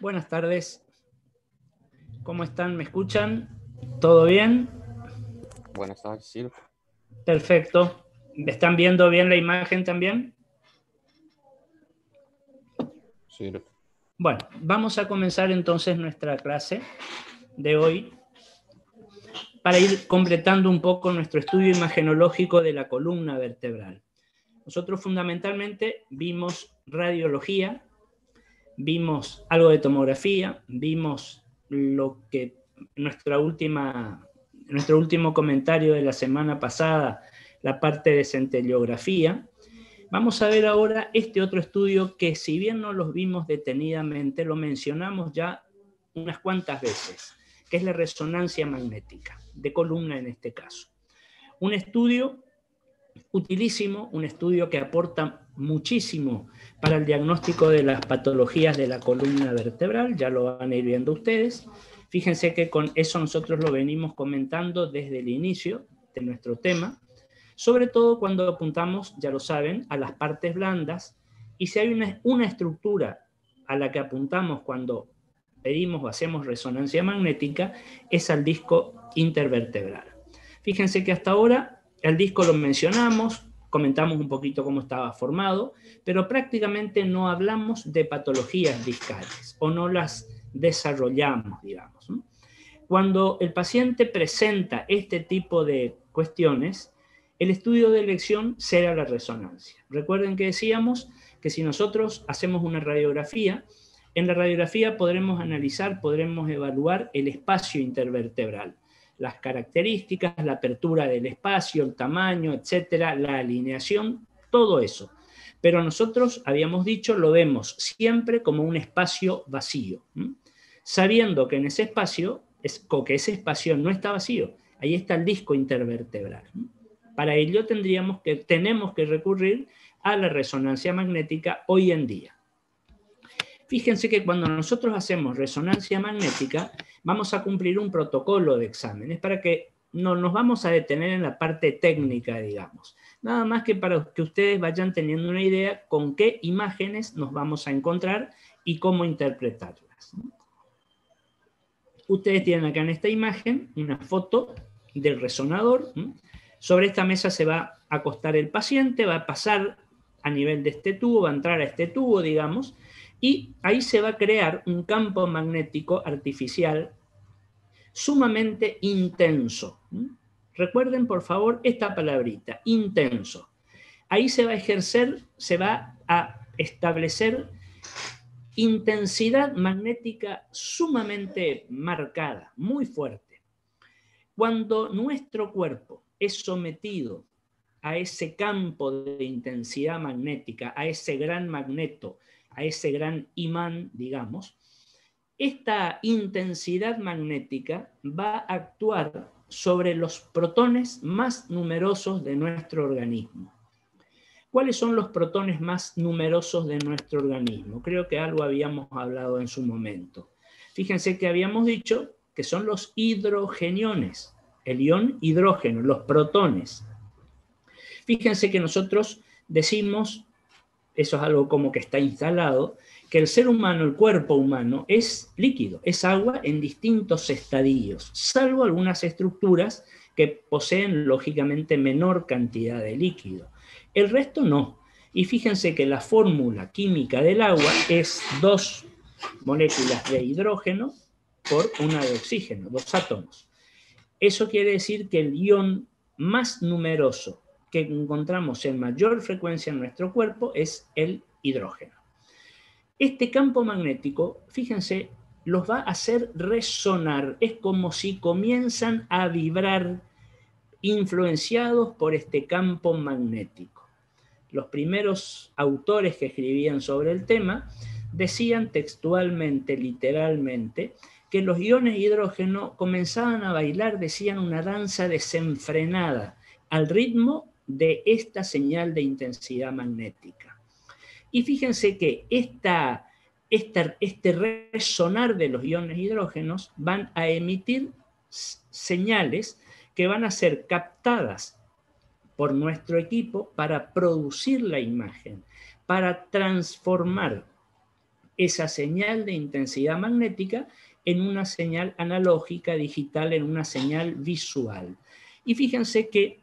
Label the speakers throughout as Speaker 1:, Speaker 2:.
Speaker 1: Buenas tardes. ¿Cómo están? ¿Me escuchan? ¿Todo bien?
Speaker 2: Buenas tardes, sí.
Speaker 1: Perfecto. ¿Están viendo bien la imagen también?
Speaker 2: Sí.
Speaker 1: Bueno, vamos a comenzar entonces nuestra clase de hoy para ir completando un poco nuestro estudio imagenológico de la columna vertebral. Nosotros fundamentalmente vimos radiología, vimos algo de tomografía, vimos lo que nuestro último comentario de la semana pasada, la parte de centellografía. Vamos a ver ahora este otro estudio que, si bien no los vimos detenidamente, lo mencionamos ya unas cuantas veces, que es la resonancia magnética, de columna en este caso. Un estudio utilísimo, un estudio que aporta muchísimo para el diagnóstico de las patologías de la columna vertebral, ya lo van a ir viendo ustedes. Fíjense que con eso nosotros lo venimos comentando desde el inicio de nuestro tema, sobre todo cuando apuntamos, ya lo saben, a las partes blandas, y si hay una estructura a la que apuntamos cuando pedimos o hacemos resonancia magnética, es al disco intervertebral. Fíjense que hasta ahora el disco lo mencionamos, comentamos un poquito cómo estaba formado, pero prácticamente no hablamos de patologías discales o no las desarrollamos, digamos. Cuando el paciente presenta este tipo de cuestiones, el estudio de elección será la resonancia. Recuerden que decíamos que si nosotros hacemos una radiografía, en la radiografía podremos analizar, podremos evaluar el espacio intervertebral, las características, la apertura del espacio, el tamaño, etcétera, la alineación, todo eso. Pero nosotros habíamos dicho, lo vemos siempre como un espacio vacío, sabiendo que en ese espacio, que ese espacio no está vacío, ahí está el disco intervertebral. Para ello tenemos que recurrir a la resonancia magnética hoy en día. Fíjense que cuando nosotros hacemos resonancia magnética, vamos a cumplir un protocolo de exámenes para que no nos vamos a detener en la parte técnica, digamos. Nada más que para que ustedes vayan teniendo una idea con qué imágenes nos vamos a encontrar y cómo interpretarlas. Ustedes tienen acá en esta imagen una foto del resonador. Sobre esta mesa se va a acostar el paciente, va a pasar a nivel de este tubo, va a entrar a este tubo, digamos, y ahí se va a crear un campo magnético artificial sumamente intenso. Recuerden, por favor, esta palabrita, intenso. Ahí se va a ejercer, se va a establecer intensidad magnética sumamente marcada, muy fuerte. Cuando nuestro cuerpo es sometido a ese campo de intensidad magnética, a ese gran magneto, a ese gran imán, digamos, esta intensidad magnética va a actuar sobre los protones más numerosos de nuestro organismo. ¿Cuáles son los protones más numerosos de nuestro organismo? Creo que algo habíamos hablado en su momento. Fíjense que habíamos dicho que son los hidrogeniones, el ion hidrógeno, los protones. Fíjense que nosotros decimos, eso es algo como que está instalado, que el ser humano, el cuerpo humano, es líquido, es agua en distintos estadios, salvo algunas estructuras que poseen lógicamente menor cantidad de líquido. El resto no. Y fíjense que la fórmula química del agua es 2 moléculas de hidrógeno por una de oxígeno, 2 átomos. Eso quiere decir que el ion más numeroso que encontramos en mayor frecuencia en nuestro cuerpo es el hidrógeno. Este campo magnético, fíjense, los va a hacer resonar. Es como si comienzan a vibrar influenciados por este campo magnético. Los primeros autores que escribían sobre el tema decían textualmente, literalmente, que los iones hidrógeno comenzaban a bailar, decían, una danza desenfrenada al ritmo de esta señal de intensidad magnética. Y fíjense que este resonar de los iones hidrógenos van a emitir señales que van a ser captadas por nuestro equipo para producir la imagen, para transformar esa señal de intensidad magnética en una señal analógica digital, en una señal visual. Y fíjense que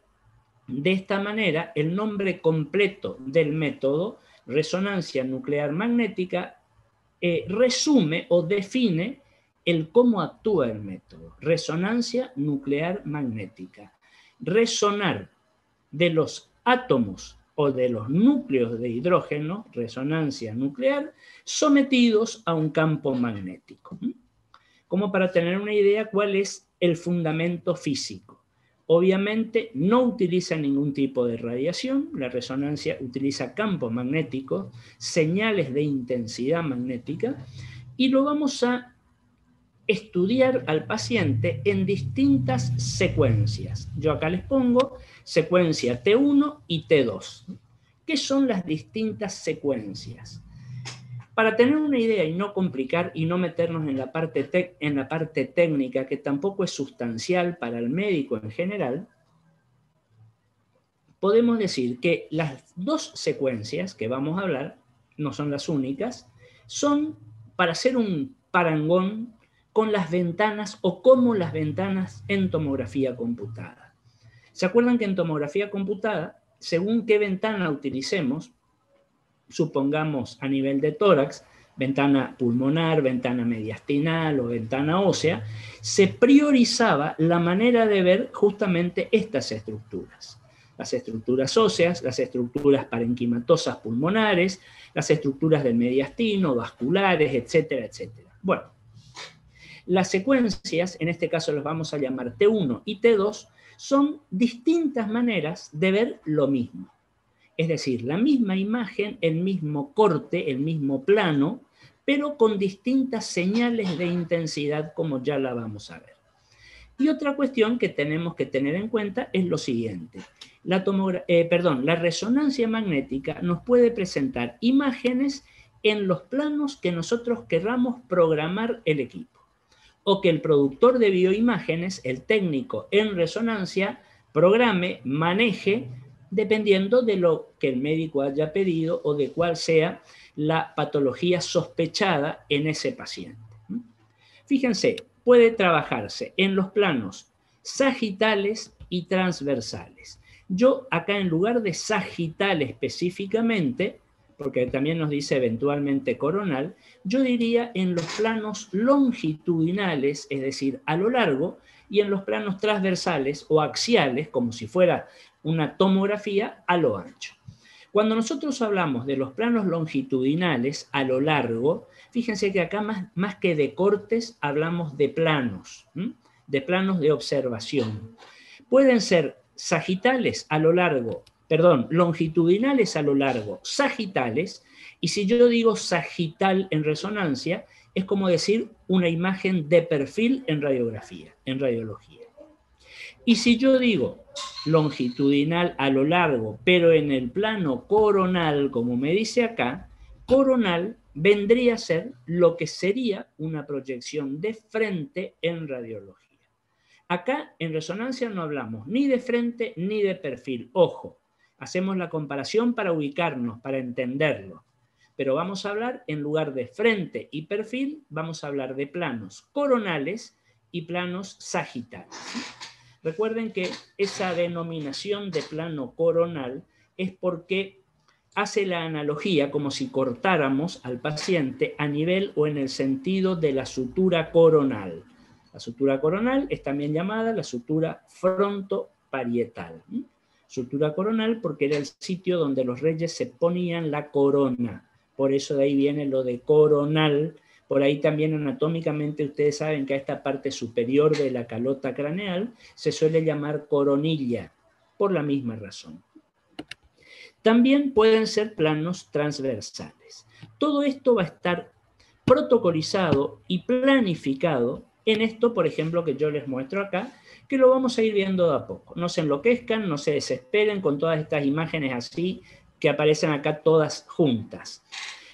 Speaker 1: de esta manera el nombre completo del método, resonancia nuclear magnética, resume o define el cómo actúa el método. Resonancia nuclear magnética. Resonar de los átomos o de los núcleos de hidrógeno, resonancia nuclear, sometidos a un campo magnético. Como para tener una idea cuál es el fundamento físico. Obviamente no utiliza ningún tipo de radiación, la resonancia utiliza campos magnéticos, señales de intensidad magnética, y lo vamos a estudiar al paciente en distintas secuencias. Yo acá les pongo secuencia T1 y T2. ¿Qué son las distintas secuencias? Para tener una idea y no complicar y no meternos en la parte técnica, que tampoco es sustancial para el médico en general, podemos decir que las dos secuencias que vamos a hablar, no son las únicas, son para hacer un parangón con las ventanas o como las ventanas en tomografía computada. ¿Se acuerdan que en tomografía computada, según qué ventana utilicemos, supongamos a nivel de tórax, ventana pulmonar, ventana mediastinal o ventana ósea, se priorizaba la manera de ver justamente estas estructuras. Las estructuras óseas, las estructuras parenquimatosas pulmonares, las estructuras del mediastino, vasculares, etcétera, etcétera. Bueno, las secuencias, en este caso los vamos a llamar T1 y T2, son distintas maneras de ver lo mismo. Es decir, la misma imagen, el mismo corte, el mismo plano, pero con distintas señales de intensidad, como ya la vamos a ver. Y otra cuestión que tenemos que tener en cuenta es lo siguiente. La resonancia magnética nos puede presentar imágenes en los planos que nosotros querramos programar el equipo, o que el productor de bioimágenes, el técnico en resonancia, programe, maneje, dependiendo de lo que el médico haya pedido o de cuál sea la patología sospechada en ese paciente. Fíjense, puede trabajarse en los planos sagitales y transversales. Yo acá, en lugar de sagital específicamente, porque también nos dice eventualmente coronal, yo diría en los planos longitudinales, es decir, a lo largo, y en los planos transversales o axiales, como si fuera una tomografía, a lo ancho. Cuando nosotros hablamos de los planos longitudinales a lo largo, fíjense que acá más que de cortes hablamos de planos de observación. Pueden ser sagitales a lo largo, longitudinales a lo largo, sagitales, y si yo digo sagital en resonancia, es como decir una imagen de perfil en radiografía, en radiología. Y si yo digo longitudinal a lo largo, pero en el plano coronal, como me dice acá, coronal vendría a ser lo que sería una proyección de frente en radiología. Acá en resonancia no hablamos ni de frente ni de perfil. Ojo, hacemos la comparación para ubicarnos, para entenderlo. Pero vamos a hablar, en lugar de frente y perfil, vamos a hablar de planos coronales y planos sagitales. Recuerden que esa denominación de plano coronal es porque hace la analogía como si cortáramos al paciente a nivel o en el sentido de la sutura coronal. La sutura coronal es también llamada la sutura frontoparietal. Sutura coronal porque era el sitio donde los reyes se ponían la corona. Por eso de ahí viene lo de coronal. Por ahí también anatómicamente ustedes saben que a esta parte superior de la calota craneal se suele llamar coronilla, por la misma razón. También pueden ser planos transversales. Todo esto va a estar protocolizado y planificado en esto, por ejemplo, que yo les muestro acá, que lo vamos a ir viendo de a poco. No se enloquezcan, no se desesperen con todas estas imágenes así que aparecen acá todas juntas.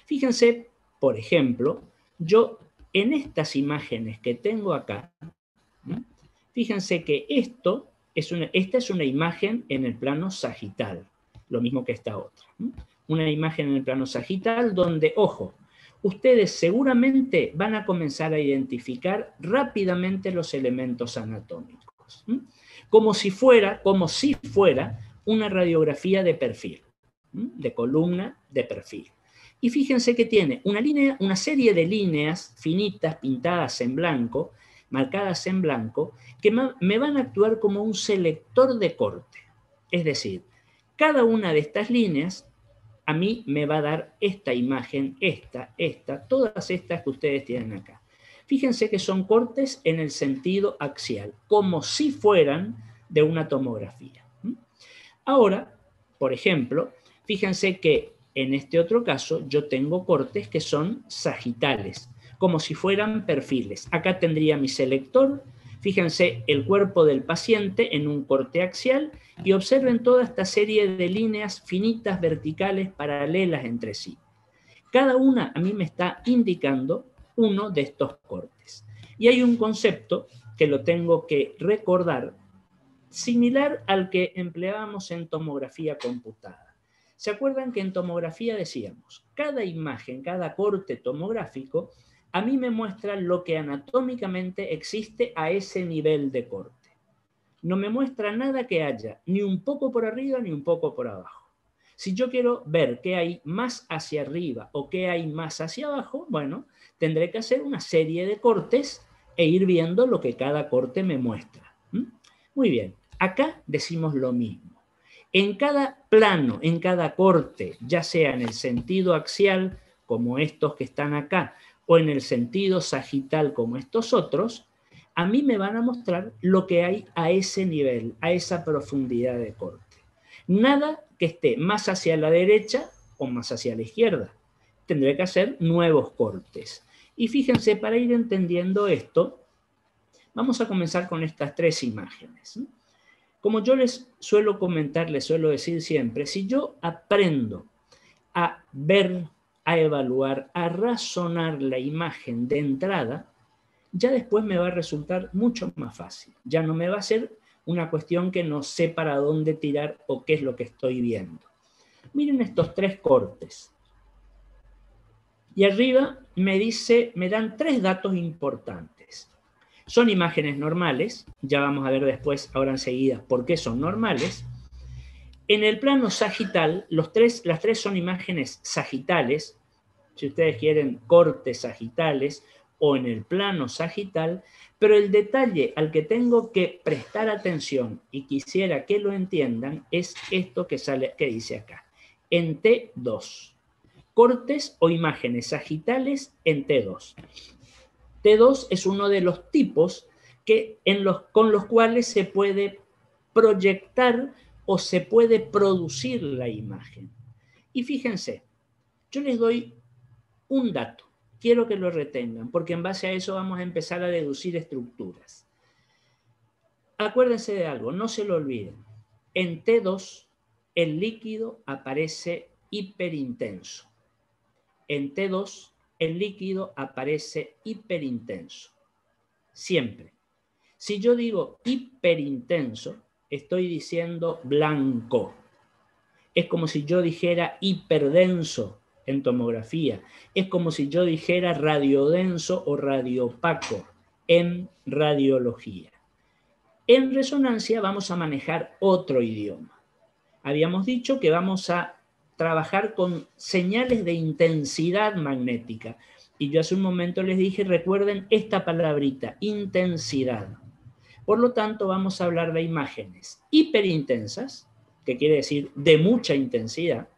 Speaker 1: Fíjense, por ejemplo, yo en estas imágenes que tengo acá, fíjense que esta es una imagen en el plano sagital, lo mismo que esta otra. Una imagen en el plano sagital donde, ojo, ustedes seguramente van a comenzar a identificar rápidamente los elementos anatómicos, como si fuera una radiografía de perfil, de columna de perfil. Y fíjense que tiene una serie de líneas finitas pintadas en blanco, marcadas en blanco, que me van a actuar como un selector de corte. Es decir, cada una de estas líneas a mí me va a dar esta imagen, todas estas que ustedes tienen acá. Fíjense que son cortes en el sentido axial, como si fueran de una tomografía. Ahora, por ejemplo, fíjense que en este otro caso yo tengo cortes que son sagitales, como si fueran perfiles. Acá tendría mi selector, fíjense el cuerpo del paciente en un corte axial y observen toda esta serie de líneas finitas verticales paralelas entre sí. Cada una a mí me está indicando uno de estos cortes. Y hay un concepto que lo tengo que recordar, similar al que empleábamos en tomografía computada. ¿Se acuerdan que en tomografía decíamos, cada imagen, cada corte tomográfico, a mí me muestra lo que anatómicamente existe a ese nivel de corte? No me muestra nada que haya ni un poco por arriba ni un poco por abajo. Si yo quiero ver qué hay más hacia arriba o qué hay más hacia abajo, bueno, tendré que hacer una serie de cortes e ir viendo lo que cada corte me muestra. Muy bien, acá decimos lo mismo. En cada plano, en cada corte, ya sea en el sentido axial, como estos que están acá, o en el sentido sagital, como estos otros, a mí me van a mostrar lo que hay a ese nivel, a esa profundidad de corte. Nada que esté más hacia la derecha o más hacia la izquierda. Tendré que hacer nuevos cortes. Y fíjense, para ir entendiendo esto, vamos a comenzar con estas tres imágenes. Como yo les suelo comentar, les suelo decir siempre, si yo aprendo a ver, a evaluar, a razonar la imagen de entrada, ya después me va a resultar mucho más fácil. Ya no me va a ser una cuestión que no sé para dónde tirar o qué es lo que estoy viendo. Miren estos tres cortes. Y arriba me dan tres datos importantes. Son imágenes normales, ya vamos a ver después, ahora enseguida, por qué son normales. En el plano sagital, las tres son imágenes sagitales, si ustedes quieren cortes sagitales, o en el plano sagital, pero el detalle al que tengo que prestar atención y quisiera que lo entiendan es esto que dice acá, en T2. Cortes o imágenes sagitales en T2. T2 es uno de los tipos con los cuales se puede proyectar o se puede producir la imagen. Y fíjense, yo les doy un dato, quiero que lo retengan, porque en base a eso vamos a empezar a deducir estructuras. Acuérdense de algo, no se lo olviden. En T2, el líquido aparece hiperintenso. En T2, el líquido aparece hiperintenso. Siempre. Si yo digo hiperintenso, estoy diciendo blanco. Es como si yo dijera hiperdenso en tomografía. Es como si yo dijera radiodenso o radiopaco en radiología. En resonancia vamos a manejar otro idioma. Habíamos dicho que vamos a trabajar con señales de intensidad magnética. Y yo hace un momento les dije, recuerden esta palabrita, intensidad. Por lo tanto, vamos a hablar de imágenes hiperintensas, que quiere decir de mucha intensidad,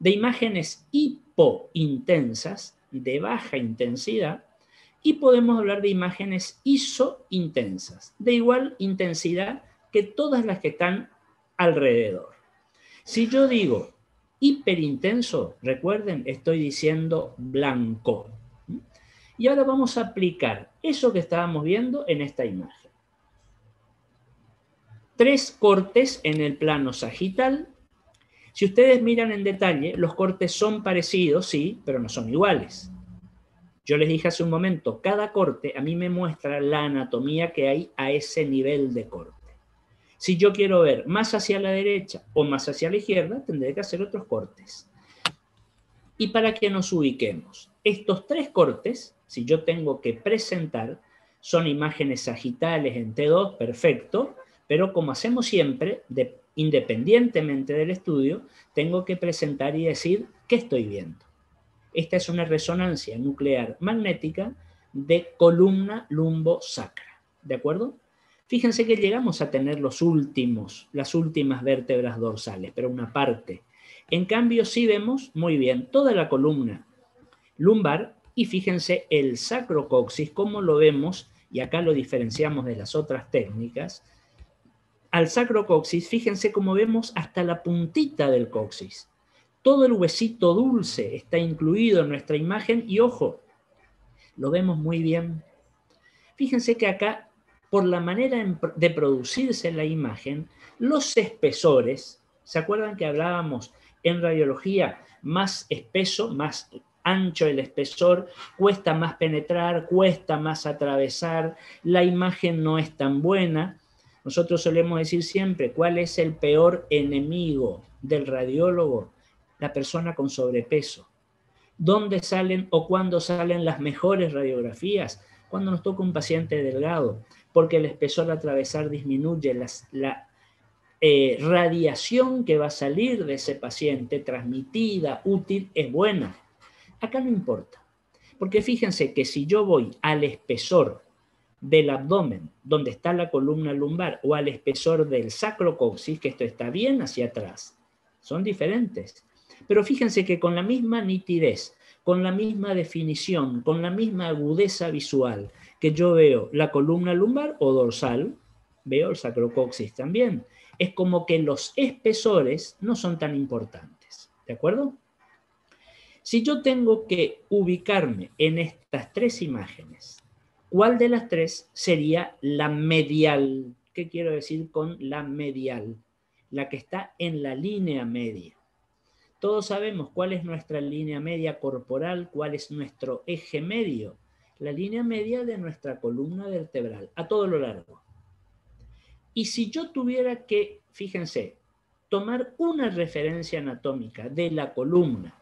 Speaker 1: de imágenes hipointensas, de baja intensidad, y podemos hablar de imágenes isointensas, de igual intensidad que todas las que están alrededor. Si yo digo hiperintenso, recuerden, estoy diciendo blanco. Y ahora vamos a aplicar eso que estábamos viendo en esta imagen. Tres cortes en el plano sagital. Si ustedes miran en detalle, los cortes son parecidos, sí, pero no son iguales. Yo les dije hace un momento, cada corte a mí me muestra la anatomía que hay a ese nivel de corte. Si yo quiero ver más hacia la derecha o más hacia la izquierda, tendré que hacer otros cortes. Y para que nos ubiquemos, estos tres cortes, si yo tengo que presentar, son imágenes sagitales en T2, perfecto, pero como hacemos siempre, independientemente del estudio, tengo que presentar y decir qué estoy viendo. Esta es una resonancia nuclear magnética de columna lumbosacra, ¿de acuerdo? Fíjense que llegamos a tener las últimas vértebras dorsales, pero una parte. En cambio, sí vemos muy bien toda la columna lumbar y fíjense el sacrocoxis, cómo lo vemos, y acá lo diferenciamos de las otras técnicas. Al sacrocoxis, fíjense cómo vemos hasta la puntita del coxis. Todo el huesito dulce está incluido en nuestra imagen y ojo, lo vemos muy bien. Fíjense que acá, por la manera de producirse la imagen, los espesores, ¿se acuerdan que hablábamos en radiología? Más espeso, más ancho el espesor, cuesta más penetrar, cuesta más atravesar, la imagen no es tan buena. Nosotros solemos decir siempre, ¿cuál es el peor enemigo del radiólogo? La persona con sobrepeso. ¿Dónde salen o cuándo salen las mejores radiografías? Cuando nos toca un paciente delgado, porque el espesor al atravesar disminuye la radiación que va a salir de ese paciente, transmitida, útil, es buena. Acá no importa, porque fíjense que si yo voy al espesor del abdomen, donde está la columna lumbar, o al espesor del sacrocoxis, que esto está bien hacia atrás, son diferentes. Pero fíjense que con la misma nitidez, con la misma definición, con la misma agudeza visual que yo veo la columna lumbar o dorsal, veo el sacrocoxis también. Es como que los espesores no son tan importantes, ¿de acuerdo? Si yo tengo que ubicarme en estas tres imágenes, ¿cuál de las tres sería la medial? ¿Qué quiero decir con la medial? La que está en la línea media. Todos sabemos cuál es nuestra línea media corporal, cuál es nuestro eje medio. La línea media de nuestra columna vertebral, a todo lo largo. Y si yo tuviera que, fíjense, tomar una referencia anatómica de la columna,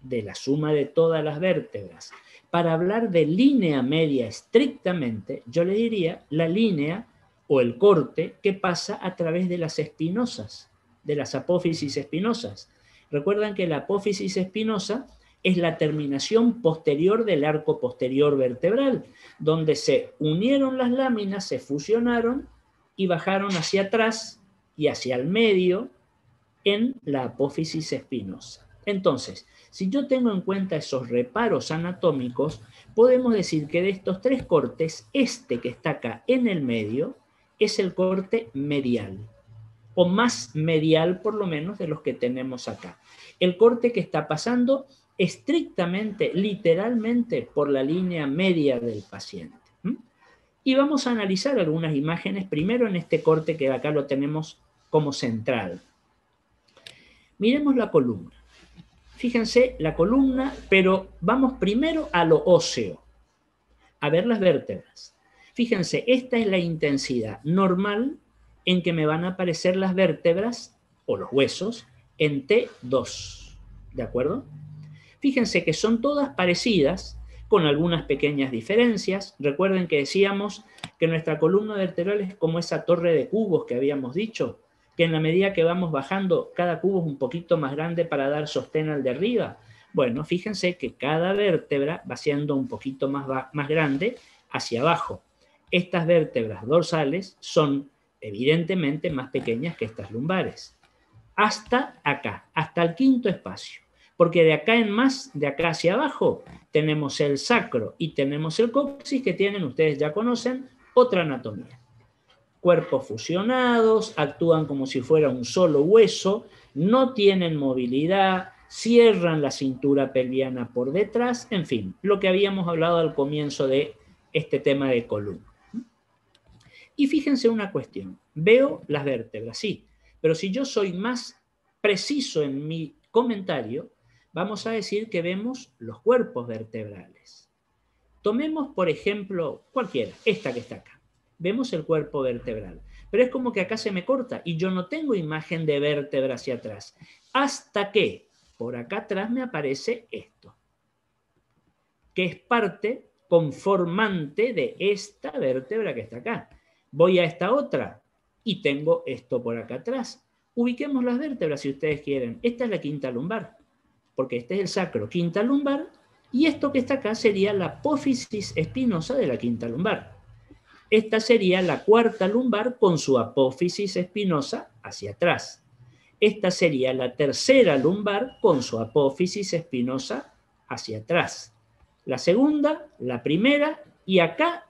Speaker 1: de la suma de todas las vértebras, para hablar de línea media estrictamente, yo le diría la línea o el corte que pasa a través de las espinosas, de las apófisis espinosas. Recuerdan que la apófisis espinosa es la terminación posterior del arco posterior vertebral, donde se unieron las láminas, se fusionaron y bajaron hacia atrás y hacia el medio en la apófisis espinosa. Entonces, si yo tengo en cuenta esos reparos anatómicos, podemos decir que de estos tres cortes, este que está acá en el medio es el corte medial, o más medial por lo menos de los que tenemos acá. El corte que está pasando estrictamente, literalmente, por la línea media del paciente. Y vamos a analizar algunas imágenes, primero en este corte que acá lo tenemos como central. Miremos la columna. Fíjense la columna, pero vamos primero a lo óseo, a ver las vértebras. Fíjense, esta es la intensidad normal en que me van a aparecer las vértebras o los huesos en T2, ¿de acuerdo? Fíjense que son todas parecidas, con algunas pequeñas diferencias. Recuerden que decíamos que nuestra columna vertebral es como esa torre de cubos que habíamos dicho, que en la medida que vamos bajando, cada cubo es un poquito más grande para dar sostén al de arriba. Bueno, fíjense que cada vértebra va siendo un poquito más grande hacia abajo. Estas vértebras dorsales son evidentemente más pequeñas que estas lumbares. Hasta acá, hasta el quinto espacio. Porque de acá en más, de acá hacia abajo, tenemos el sacro y tenemos el coxis que tienen, ustedes ya conocen, otra anatomía. Cuerpos fusionados, actúan como si fuera un solo hueso, no tienen movilidad, cierran la cintura pelviana por detrás, en fin, lo que habíamos hablado al comienzo de este tema de columna. Y fíjense una cuestión, veo las vértebras, sí, pero si yo soy más preciso en mi comentario, vamos a decir que vemos los cuerpos vertebrales. Tomemos, por ejemplo, cualquiera, esta que está acá. Vemos el cuerpo vertebral, pero es como que acá se me corta y yo no tengo imagen de vértebra hacia atrás. Hasta que por acá atrás me aparece esto, que es parte conformante de esta vértebra que está acá. Voy a esta otra y tengo esto por acá atrás. Ubiquemos las vértebras si ustedes quieren. Esta es la quinta lumbar, porque este es el sacro, quinta lumbar, y esto que está acá sería la apófisis espinosa de la quinta lumbar. Esta sería la cuarta lumbar con su apófisis espinosa hacia atrás. Esta sería la tercera lumbar con su apófisis espinosa hacia atrás. La segunda, la primera, y acá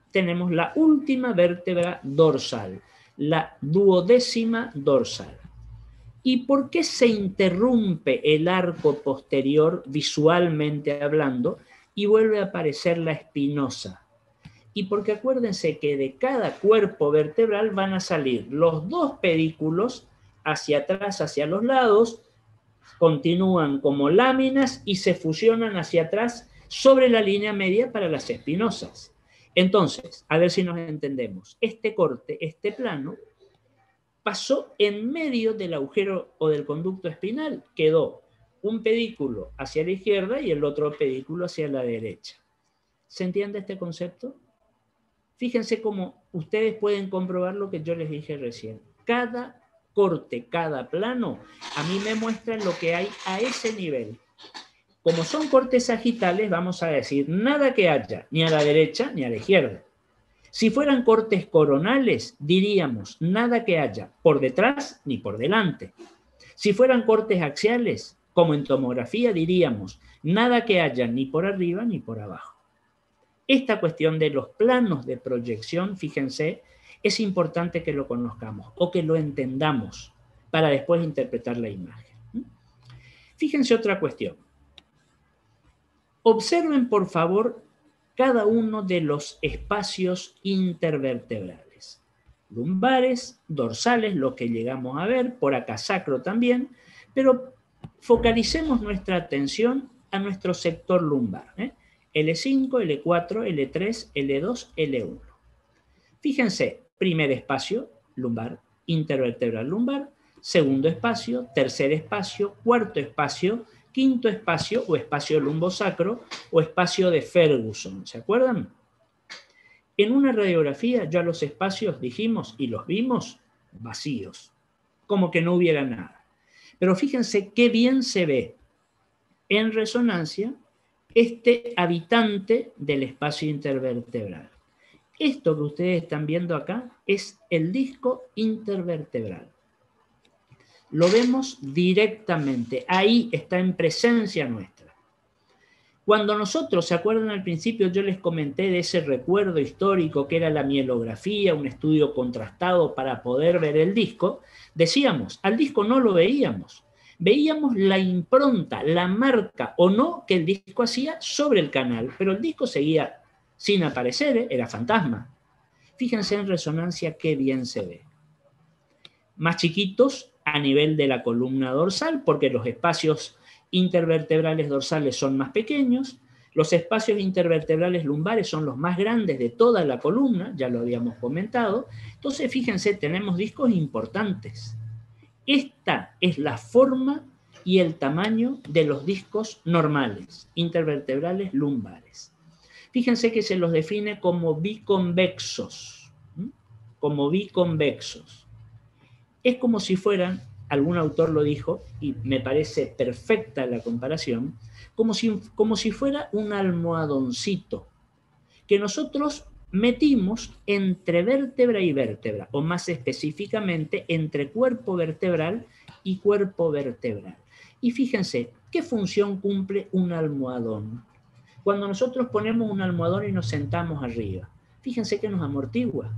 Speaker 1: tenemos la última vértebra dorsal, la duodécima dorsal. ¿Y por qué se interrumpe el arco posterior visualmente hablando y vuelve a aparecer la espinosa? Y porque acuérdense que de cada cuerpo vertebral van a salir los dos pedículos hacia atrás, hacia los lados, continúan como láminas y se fusionan hacia atrás sobre la línea media para las espinosas. Entonces, a ver si nos entendemos. Este corte, este plano, pasó en medio del agujero o del conducto espinal. Quedó un pedículo hacia la izquierda y el otro pedículo hacia la derecha. ¿Se entiende este concepto? Fíjense cómo ustedes pueden comprobar lo que yo les dije recién. Cada corte, cada plano, a mí me muestra lo que hay a ese nivel. Como son cortes sagitales, vamos a decir nada que haya ni a la derecha ni a la izquierda. Si fueran cortes coronales, diríamos nada que haya por detrás ni por delante. Si fueran cortes axiales, como en tomografía, diríamos nada que haya ni por arriba ni por abajo. Esta cuestión de los planos de proyección, fíjense, es importante que lo conozcamos o que lo entendamos para después interpretar la imagen. Fíjense otra cuestión. Observen, por favor, cada uno de los espacios intervertebrales. Lumbares, dorsales, lo que llegamos a ver, por acá sacro también, pero focalicemos nuestra atención a nuestro sector lumbar. L5, L4, L3, L2, L1. Fíjense, primer espacio, lumbar, intervertebral lumbar, segundo espacio, tercer espacio, cuarto espacio, quinto espacio o espacio lumbosacro o espacio de Ferguson. ¿Se acuerdan? En una radiografía ya los espacios dijimos y los vimos vacíos, como que no hubiera nada. Pero fíjense qué bien se ve en resonancia este habitante del espacio intervertebral. Esto que ustedes están viendo acá es el disco intervertebral. Lo vemos directamente, ahí está en presencia nuestra. Cuando nosotros, ¿se acuerdan al principio? Yo les comenté de ese recuerdo histórico que era la mielografía, un estudio contrastado para poder ver el disco, decíamos, al disco no lo veíamos. Veíamos la impronta, la marca o no que el disco hacía sobre el canal, pero el disco seguía sin aparecer, era fantasma. Fíjense en resonancia qué bien se ve. Más chiquitos a nivel de la columna dorsal, porque los espacios intervertebrales dorsales son más pequeños, los espacios intervertebrales lumbares son los más grandes de toda la columna, ya lo habíamos comentado. Entonces, fíjense, tenemos discos importantes. Esta es la forma y el tamaño de los discos normales, intervertebrales lumbares. Fíjense que se los define como biconvexos, como biconvexos. Es como si fueran, algún autor lo dijo, y me parece perfecta la comparación, como si fuera un almohadoncito que nosotros metimos entre vértebra y vértebra, o más específicamente entre cuerpo vertebral y cuerpo vertebral. Y fíjense, ¿qué función cumple un almohadón? Cuando nosotros ponemos un almohadón y nos sentamos arriba, fíjense que nos amortigua,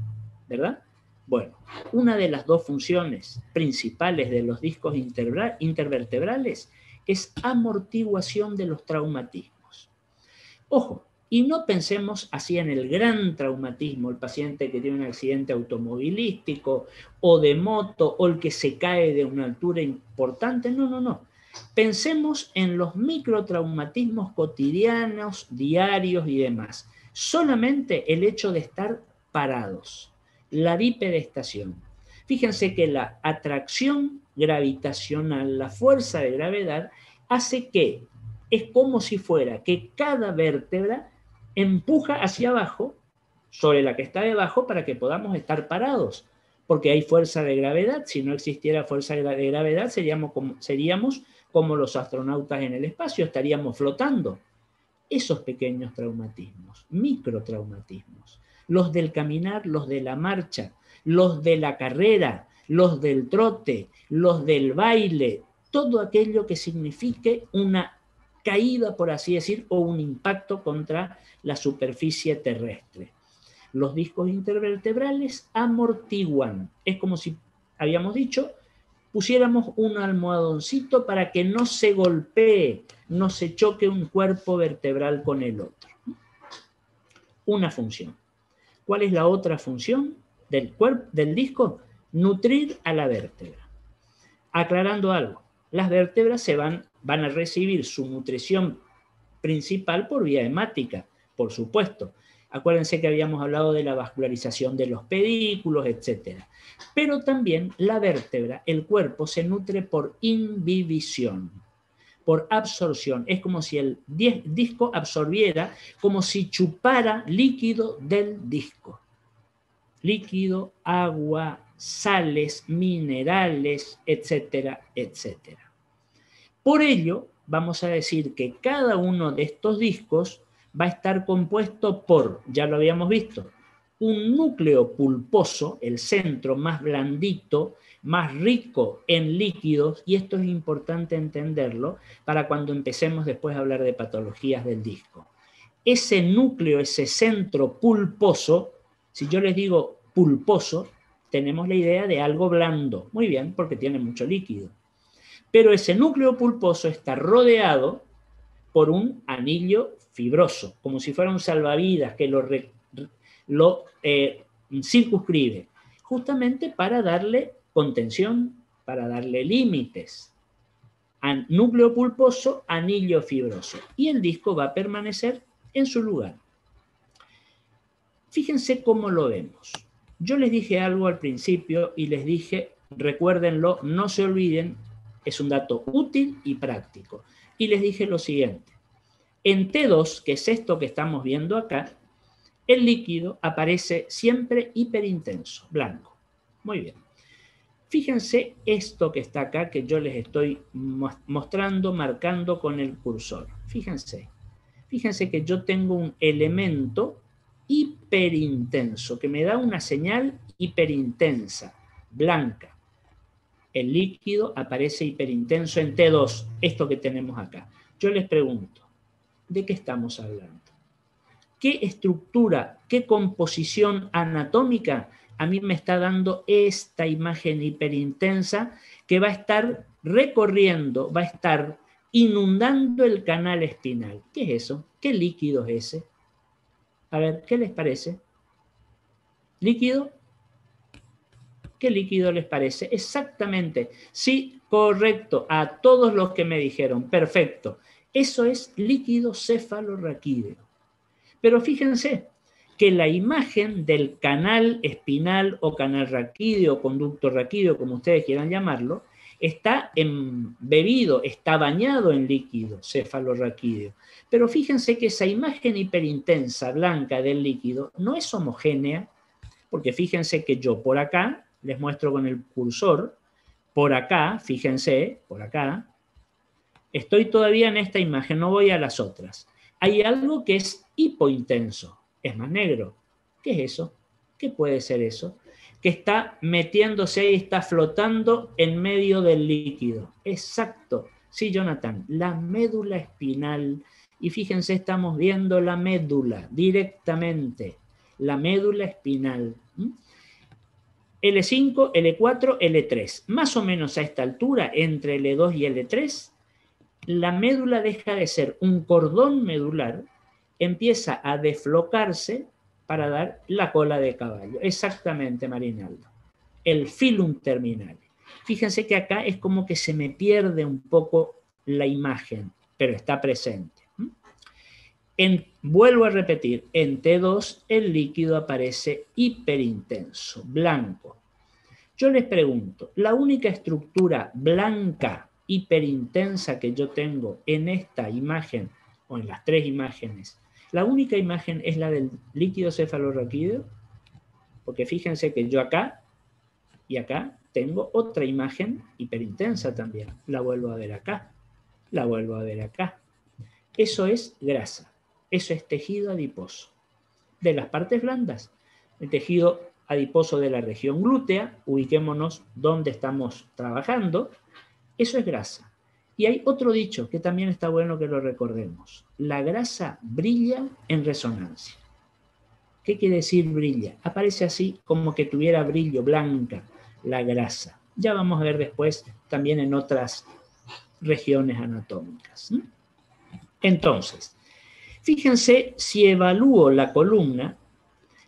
Speaker 1: ¿verdad? Bueno, una de las dos funciones principales de los discos intervertebrales es amortiguación de los traumatismos. Ojo, y no pensemos así en el gran traumatismo, el paciente que tiene un accidente automovilístico o de moto o el que se cae de una altura importante, no. Pensemos en los microtraumatismos cotidianos, diarios y demás. Solamente el hecho de estar parados, la bipedestación. Fíjense que la atracción gravitacional, la fuerza de gravedad, hace que es como si fuera que cada vértebra empuja hacia abajo, sobre la que está debajo, para que podamos estar parados, porque hay fuerza de gravedad. Si no existiera fuerza de gravedad, seríamos como los astronautas en el espacio, estaríamos flotando. Esos pequeños traumatismos, microtraumatismos, los del caminar, los de la marcha, los de la carrera, los del trote, los del baile, todo aquello que signifique una caída, por así decir, o un impacto contra la superficie terrestre. Los discos intervertebrales amortiguan. Es como si, habíamos dicho, pusiéramos un almohadoncito para que no se golpee, no se choque un cuerpo vertebral con el otro. Una función. ¿Cuál es la otra función del disco? Nutrir a la vértebra. Aclarando algo, las vértebras van a recibir su nutrición principal por vía hemática, por supuesto. Acuérdense que habíamos hablado de la vascularización de los pedículos, etc. Pero también la vértebra, el cuerpo, se nutre por imbibición, por absorción. Es como si el disco absorbiera, como si chupara líquido del disco. Líquido, agua, sales, minerales, etcétera, etcétera. Por ello, vamos a decir que cada uno de estos discos va a estar compuesto por, ya lo habíamos visto, un núcleo pulposo, el centro más blandito, más rico en líquidos, y esto es importante entenderlo para cuando empecemos después a hablar de patologías del disco. Ese núcleo, ese centro pulposo, si yo les digo pulposo, tenemos la idea de algo blando. Muy bien, porque tiene mucho líquido. Pero ese núcleo pulposo está rodeado por un anillo fibroso, como si fuera un salvavidas que lo circunscribe, justamente para darle contención, para darle límites. Núcleo pulposo, anillo fibroso. Y el disco va a permanecer en su lugar. Fíjense cómo lo vemos. Yo les dije algo al principio y les dije, recuérdenlo, no se olviden, es un dato útil y práctico. Y les dije lo siguiente. En T2, que es esto que estamos viendo acá, el líquido aparece siempre hiperintenso, blanco. Muy bien. Fíjense esto que está acá, que yo les estoy mostrando, marcando con el cursor. Fíjense. Fíjense que yo tengo un elemento hiperintenso, que me da una señal hiperintensa, blanca. El líquido aparece hiperintenso en T2, esto que tenemos acá. Yo les pregunto, ¿de qué estamos hablando? ¿Qué estructura, qué composición anatómica a mí me está dando esta imagen hiperintensa que va a estar recorriendo, va a estar inundando el canal espinal? ¿Qué es eso? ¿Qué líquido es ese? A ver, ¿qué les parece? ¿Líquido? ¿Qué líquido les parece? Exactamente. Sí, correcto. A todos los que me dijeron. Perfecto. Eso es líquido cefalorraquídeo. Pero fíjense que la imagen del canal espinal o canal raquídeo, conducto raquídeo, como ustedes quieran llamarlo, está embebido, está bañado en líquido cefalorraquídeo. Pero fíjense que esa imagen hiperintensa blanca del líquido no es homogénea, porque fíjense que yo por acá, les muestro con el cursor, por acá, fíjense, por acá, estoy todavía en esta imagen, no voy a las otras. Hay algo que es hipointenso, es más negro. ¿Qué es eso? ¿Qué puede ser eso? Que está metiéndose y está flotando en medio del líquido. Exacto. Sí, Jonathan, la médula espinal. Y fíjense, estamos viendo la médula directamente. La médula espinal. L5, L4, L3. Más o menos a esta altura, entre L2 y L3, la médula deja de ser un cordón medular, empieza a deslocarse para dar la cola de caballo. Exactamente, Marinaldo. El filum terminal. Fíjense que acá es como que se me pierde un poco la imagen, pero está presente. Vuelvo a repetir, en T2 el líquido aparece hiperintenso, blanco. Yo les pregunto, la única estructura blanca hiperintensa que yo tengo en esta imagen, o en las tres imágenes, la única imagen es la del líquido cefalorraquídeo, porque fíjense que yo acá y acá tengo otra imagen hiperintensa también. La vuelvo a ver acá, la vuelvo a ver acá. Eso es grasa, eso es tejido adiposo. De las partes blandas, el tejido adiposo de la región glútea, ubiquémonos donde estamos trabajando, eso es grasa. Y hay otro dicho que también está bueno que lo recordemos. La grasa brilla en resonancia. ¿Qué quiere decir brilla? Aparece así como que tuviera brillo, blanca, la grasa. Ya vamos a ver después también en otras regiones anatómicas. Entonces, fíjense, si evalúo la columna,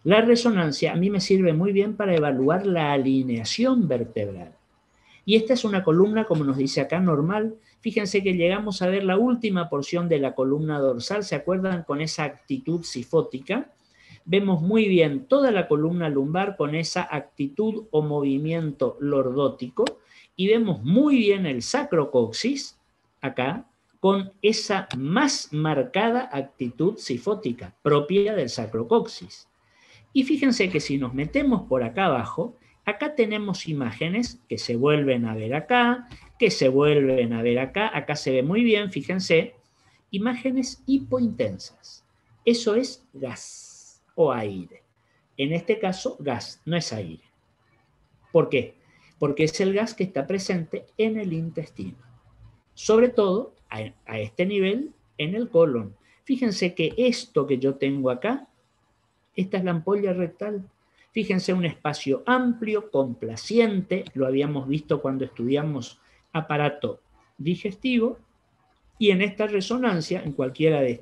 Speaker 1: la resonancia a mí me sirve muy bien para evaluar la alineación vertebral. Y esta es una columna, como nos dice acá, normal. Fíjense que llegamos a ver la última porción de la columna dorsal, ¿se acuerdan? Con esa actitud sifótica. Vemos muy bien toda la columna lumbar con esa actitud o movimiento lordótico y vemos muy bien el sacrocoxis, acá, con esa más marcada actitud sifótica propia del sacrocoxis. Y fíjense que si nos metemos por acá abajo, acá tenemos imágenes que se vuelven a ver acá, que se vuelven a ver acá. Acá se ve muy bien, fíjense, imágenes hipointensas. Eso es gas o aire. En este caso, gas, no es aire. ¿Por qué? Porque es el gas que está presente en el intestino. Sobre todo, a este nivel, en el colon. Fíjense que esto que yo tengo acá, esta es la ampolla rectal. Fíjense, un espacio amplio, complaciente, lo habíamos visto cuando estudiamos aparato digestivo, y en esta resonancia, en cualquiera de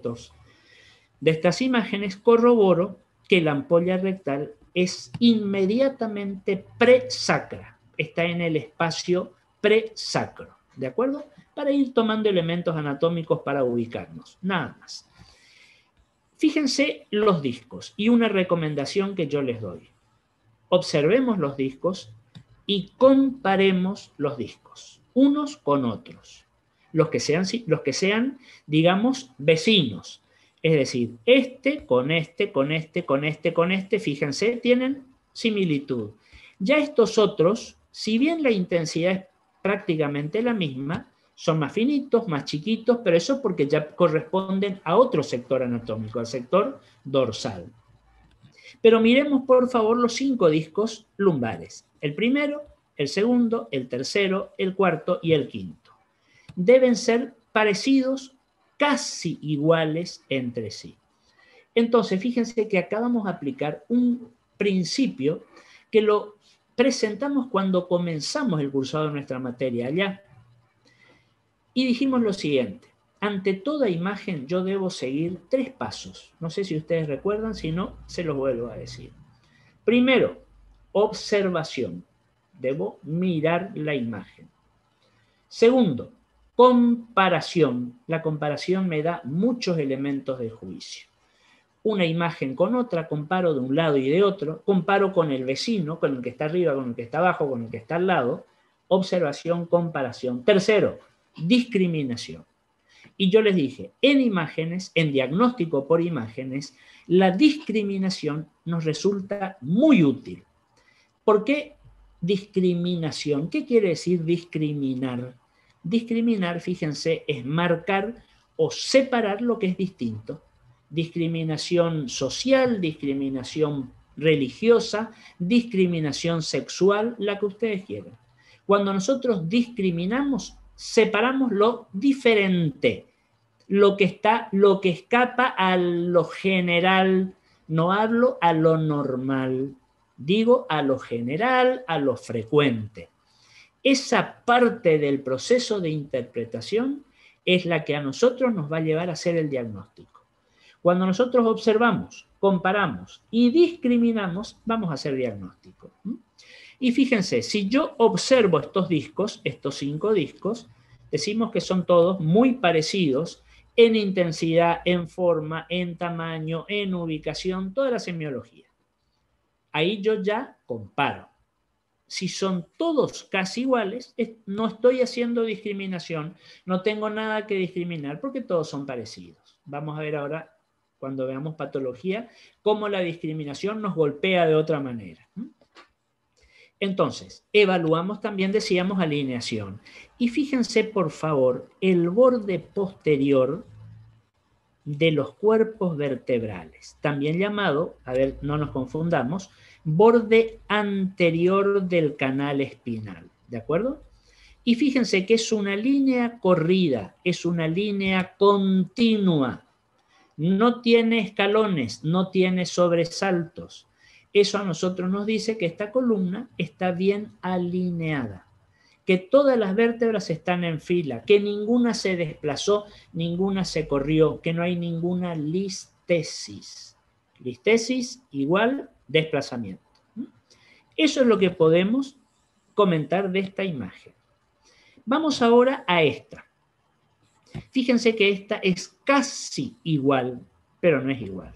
Speaker 1: estas imágenes, corroboro que la ampolla rectal es inmediatamente presacra, está en el espacio presacro, ¿de acuerdo? Para ir tomando elementos anatómicos para ubicarnos, nada más. Fíjense los discos y una recomendación que yo les doy. Observemos los discos y comparemos los discos, unos con otros. Los que sean, digamos, vecinos. Es decir, este con este, con este, con este, con este, fíjense, tienen similitud. Ya estos otros, si bien la intensidad es prácticamente la misma, son más finitos, más chiquitos, pero eso porque ya corresponden a otro sector anatómico, al sector dorsal. Pero miremos, por favor, los 5 discos lumbares. El primero, el segundo, el tercero, el cuarto y el quinto. Deben ser parecidos, casi iguales entre sí. Entonces, fíjense que acá vamos a aplicar un principio que lo presentamos cuando comenzamos el cursado de nuestra materia allá. Y dijimos lo siguiente: ante toda imagen yo debo seguir 3 pasos. No sé si ustedes recuerdan, si no, se los vuelvo a decir. Primero, observación. Debo mirar la imagen. Segundo, comparación. La comparación me da muchos elementos de juicio. Una imagen con otra, comparo de un lado y de otro, comparo con el vecino, con el que está arriba, con el que está abajo, con el que está al lado. Observación, comparación. Tercero, discriminación. Y yo les dije, en imágenes, en diagnóstico por imágenes, la discriminación nos resulta muy útil. ¿Por qué discriminación? ¿Qué quiere decir discriminar? Discriminar, fíjense, es marcar o separar lo que es distinto. Discriminación social, discriminación religiosa, discriminación sexual, la que ustedes quieran. Cuando nosotros discriminamos, separamos lo diferente, lo que escapa a lo general. No hablo a lo normal, digo a lo general, a lo frecuente. Esa parte del proceso de interpretación es la que a nosotros nos va a llevar a hacer el diagnóstico. Cuando nosotros observamos, comparamos y discriminamos, vamos a hacer diagnóstico. Y fíjense, si yo observo estos discos, estos 5 discos, decimos que son todos muy parecidos en intensidad, en forma, en tamaño, en ubicación, toda la semiología. Ahí yo ya comparo. si son todos casi iguales, no estoy haciendo discriminación, no tengo nada que discriminar porque todos son parecidos. Vamos a ver ahora, cuando veamos patología, cómo la discriminación nos golpea de otra manera. Entonces, evaluamos también, decíamos, alineación. Y fíjense, por favor, el borde posterior de los cuerpos vertebrales, también llamado, a ver, no nos confundamos, borde anterior del canal espinal, ¿de acuerdo? Y fíjense que es una línea corrida, es una línea continua, no tiene escalones, no tiene sobresaltos. Eso a nosotros nos dice que esta columna está bien alineada, que todas las vértebras están en fila, que ninguna se desplazó, ninguna se corrió, que no hay ninguna listesis. Listesis igual desplazamiento. Eso es lo que podemos comentar de esta imagen. Vamos ahora a esta. Fíjense que esta es casi igual, pero no es igual.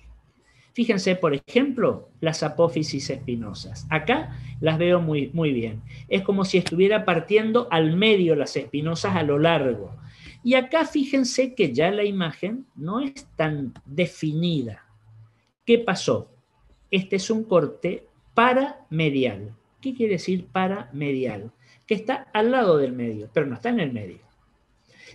Speaker 1: Fíjense, por ejemplo, las apófisis espinosas. Acá las veo muy, muy bien. Es como si estuviera partiendo al medio las espinosas a lo largo. Y acá fíjense que ya la imagen no es tan definida. ¿Qué pasó? Este es un corte paramedial. ¿Qué quiere decir paramedial? Que está al lado del medio, pero no está en el medio.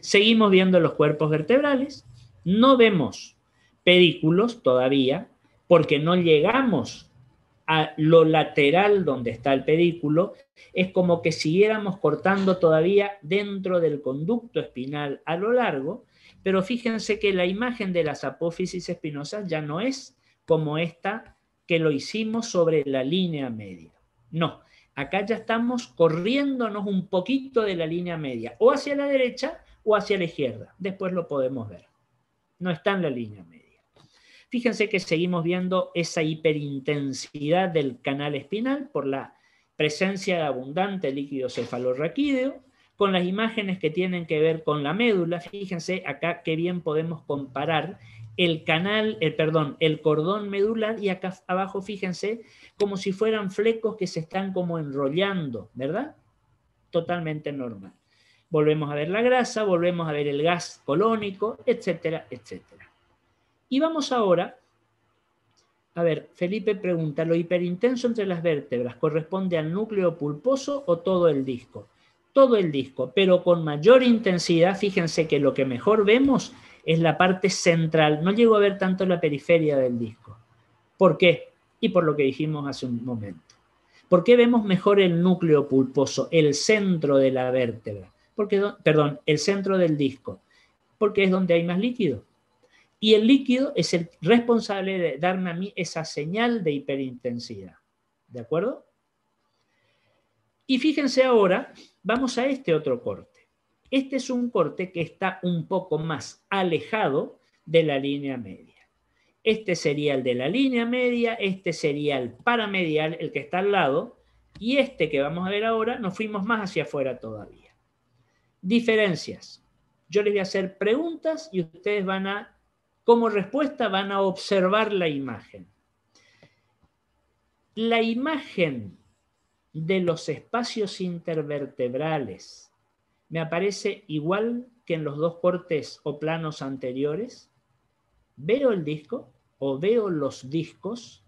Speaker 1: Seguimos viendo los cuerpos vertebrales. No vemos pedículos todavía, porque no llegamos a lo lateral donde está el pedículo. Es como que siguiéramos cortando todavía dentro del conducto espinal a lo largo, pero fíjense que la imagen de las apófisis espinosas ya no es como esta que lo hicimos sobre la línea media. No, acá ya estamos corriéndonos un poquito de la línea media, o hacia la derecha o hacia la izquierda. Después lo podemos ver. No está en la línea media. Fíjense que seguimos viendo esa hiperintensidad del canal espinal por la presencia de abundante líquido cefalorraquídeo, con las imágenes que tienen que ver con la médula. Fíjense acá qué bien podemos comparar el cordón medular, y acá abajo fíjense como si fueran flecos que se están como enrollando, ¿verdad? Totalmente normal. Volvemos a ver la grasa, volvemos a ver el gas colónico, etcétera, etcétera. Y vamos ahora, a ver, Felipe pregunta, ¿lo hiperintenso entre las vértebras corresponde al núcleo pulposo o todo el disco? Todo el disco, pero con mayor intensidad. Fíjense que lo que mejor vemos es la parte central. No llego a ver tanto la periferia del disco. ¿Por qué? Y por lo que dijimos hace un momento. ¿Por qué vemos mejor el núcleo pulposo, el centro de la vértebra? El centro del disco. Porque es donde hay más líquido. Y el líquido es el responsable de darme a mí esa señal de hiperintensidad. ¿De acuerdo? Y fíjense ahora, vamos a este otro corte. Este es un corte que está un poco más alejado de la línea media. Este sería el de la línea media, este sería el paramedial, el que está al lado, y este que vamos a ver ahora, nos fuimos más hacia afuera todavía. Diferencias. Yo les voy a hacer preguntas y ustedes van a, como respuesta, van a observar la imagen. La imagen de los espacios intervertebrales me aparece igual que en los dos cortes o planos anteriores. Veo el disco o veo los discos,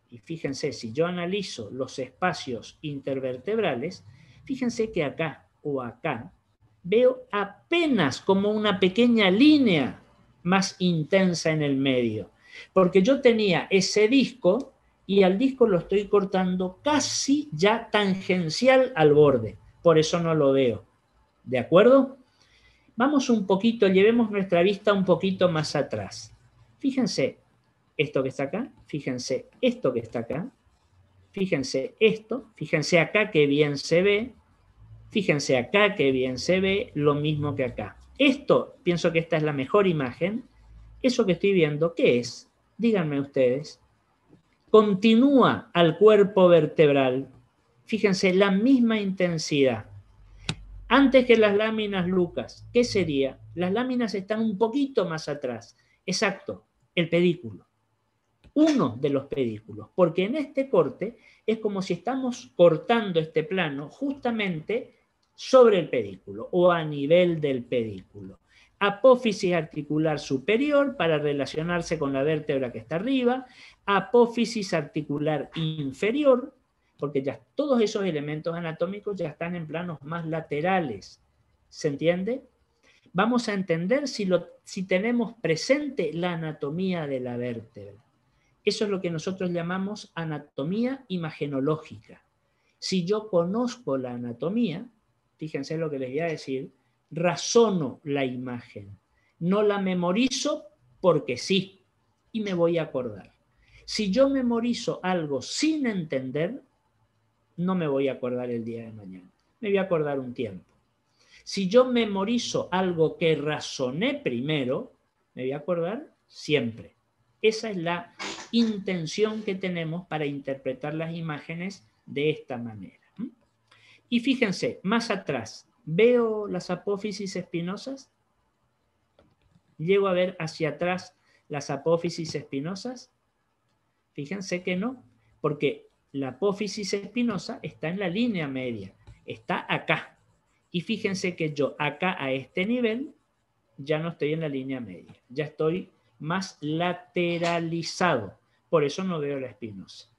Speaker 1: y fíjense, si yo analizo los espacios intervertebrales, fíjense que acá o acá veo apenas como una pequeña línea más intensa en el medio, porque yo tenía ese disco y al disco lo estoy cortando casi ya tangencial al borde, por eso no lo veo. ¿De acuerdo? Vamos un poquito, llevemos nuestra vista un poquito más atrás. Fíjense esto que está acá, fíjense esto que está acá, fíjense esto, fíjense acá que bien se ve, fíjense acá que bien se ve, lo mismo que acá. Esto, pienso que esta es la mejor imagen. Eso que estoy viendo, ¿qué es? Díganme ustedes. Continúa al cuerpo vertebral. Fíjense, la misma intensidad. Antes que las láminas, Lucas, ¿qué sería? Las láminas están un poquito más atrás. Exacto, el pedículo. uno de los pedículos, porque en este corte es como si estamos cortando este plano justamente sobre el pedículo o a nivel del pedículo. Apófisis articular superior para relacionarse con la vértebra que está arriba, apófisis articular inferior, porque ya todos esos elementos anatómicos ya están en planos más laterales. ¿Se entiende? Vamos a entender si tenemos presente la anatomía de la vértebra. Eso es lo que nosotros llamamos anatomía imagenológica. Si yo conozco la anatomía, fíjense lo que les voy a decir, razono la imagen. No la memorizo porque sí, y me voy a acordar. Si yo memorizo algo sin entender, no me voy a acordar el día de mañana. Me voy a acordar un tiempo. Si yo memorizo algo que razoné primero, me voy a acordar siempre. Esa es la intención que tenemos para interpretar las imágenes de esta manera. Y fíjense, más atrás, ¿veo las apófisis espinosas? ¿Llego a ver hacia atrás las apófisis espinosas? Fíjense que no, porque la apófisis espinosa está en la línea media, está acá. Y fíjense que yo acá a este nivel ya no estoy en la línea media, ya estoy más lateralizado, por eso no veo la espinosa.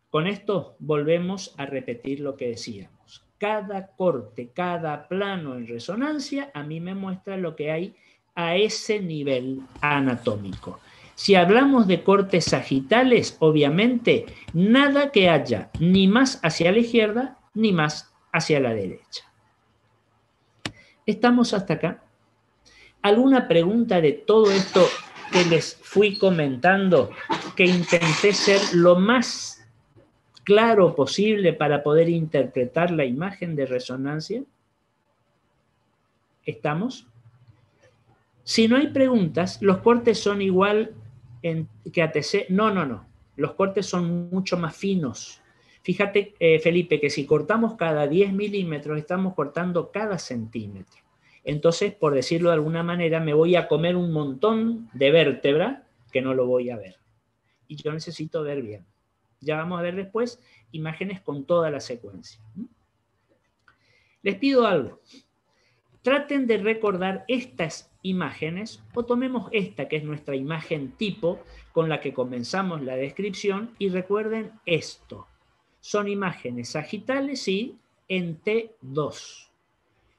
Speaker 1: Con esto volvemos a repetir lo que decíamos. Cada corte, cada plano en resonancia a mí me muestra lo que hay a ese nivel anatómico. Si hablamos de cortes sagitales, obviamente nada que haya ni más hacia la izquierda ni más hacia la derecha. ¿Estamos hasta acá? ¿Alguna pregunta de todo esto que les fui comentando, que intenté ser lo más claro posible para poder interpretar la imagen de resonancia? ¿Estamos? Si no hay preguntas, los cortes son igual que ATC. No. Los cortes son mucho más finos. Fíjate, Felipe, que si cortamos cada 10 milímetros, estamos cortando cada centímetro. Entonces, por decirlo de alguna manera, me voy a comer un montón de vértebra que no lo voy a ver. Y yo necesito ver bien. Ya vamos a ver después imágenes con toda la secuencia. Les pido algo. Traten de recordar estas imágenes, o tomemos esta que es nuestra imagen tipo con la que comenzamos la descripción, y recuerden esto. Son imágenes sagitales y en T2.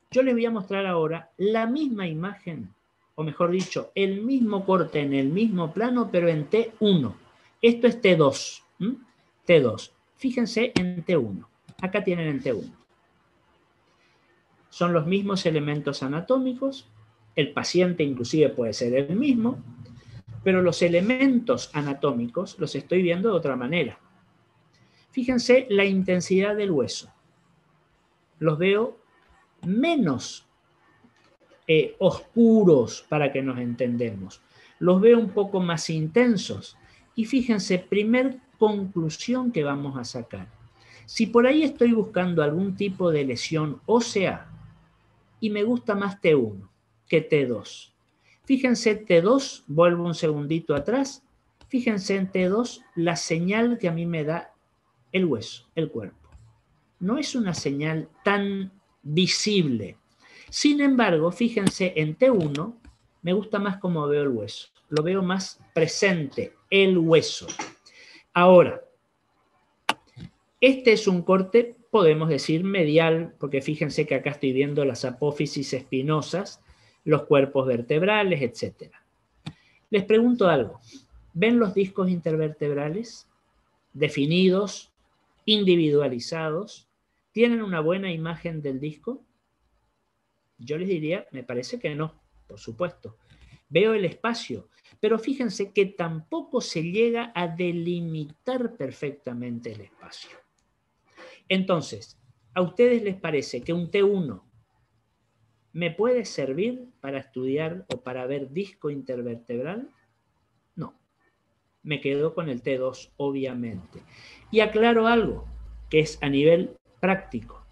Speaker 1: Yo les voy a mostrar ahora la misma imagen, o mejor dicho, el mismo corte en el mismo plano, pero en T1. Esto es T2. T2. Fíjense en T1. Acá tienen en T1. Son los mismos elementos anatómicos. El paciente inclusive puede ser el mismo, pero los elementos anatómicos los estoy viendo de otra manera. Fíjense la intensidad del hueso. Los veo menos oscuros para que nos entendamos. Los veo un poco más intensos. Y fíjense, primer conclusión que vamos a sacar. Si por ahí estoy buscando algún tipo de lesión ósea y me gusta más T1 que T2. Fíjense T2, vuelvo un segundito atrás. Fíjense en T2 la señal que a mí me da el hueso, el cuerpo. No es una señal tan visible. Sin embargo, fíjense en T1, me gusta más cómo veo el hueso. Lo veo más presente, el hueso. Ahora, este es un corte, podemos decir medial, porque fíjense que acá estoy viendo las apófisis espinosas, los cuerpos vertebrales, etc. Les pregunto algo. ¿Ven los discos intervertebrales? Definidos, individualizados. ¿Tienen una buena imagen del disco? Yo les diría, me parece que no, por supuesto. Veo el espacio, pero fíjense que tampoco se llega a delimitar perfectamente el espacio. Entonces, ¿a ustedes les parece que un T1 me puede servir para estudiar o para ver disco intervertebral? No. Me quedo con el T2, obviamente. Y aclaro algo, que es a nivel práctico.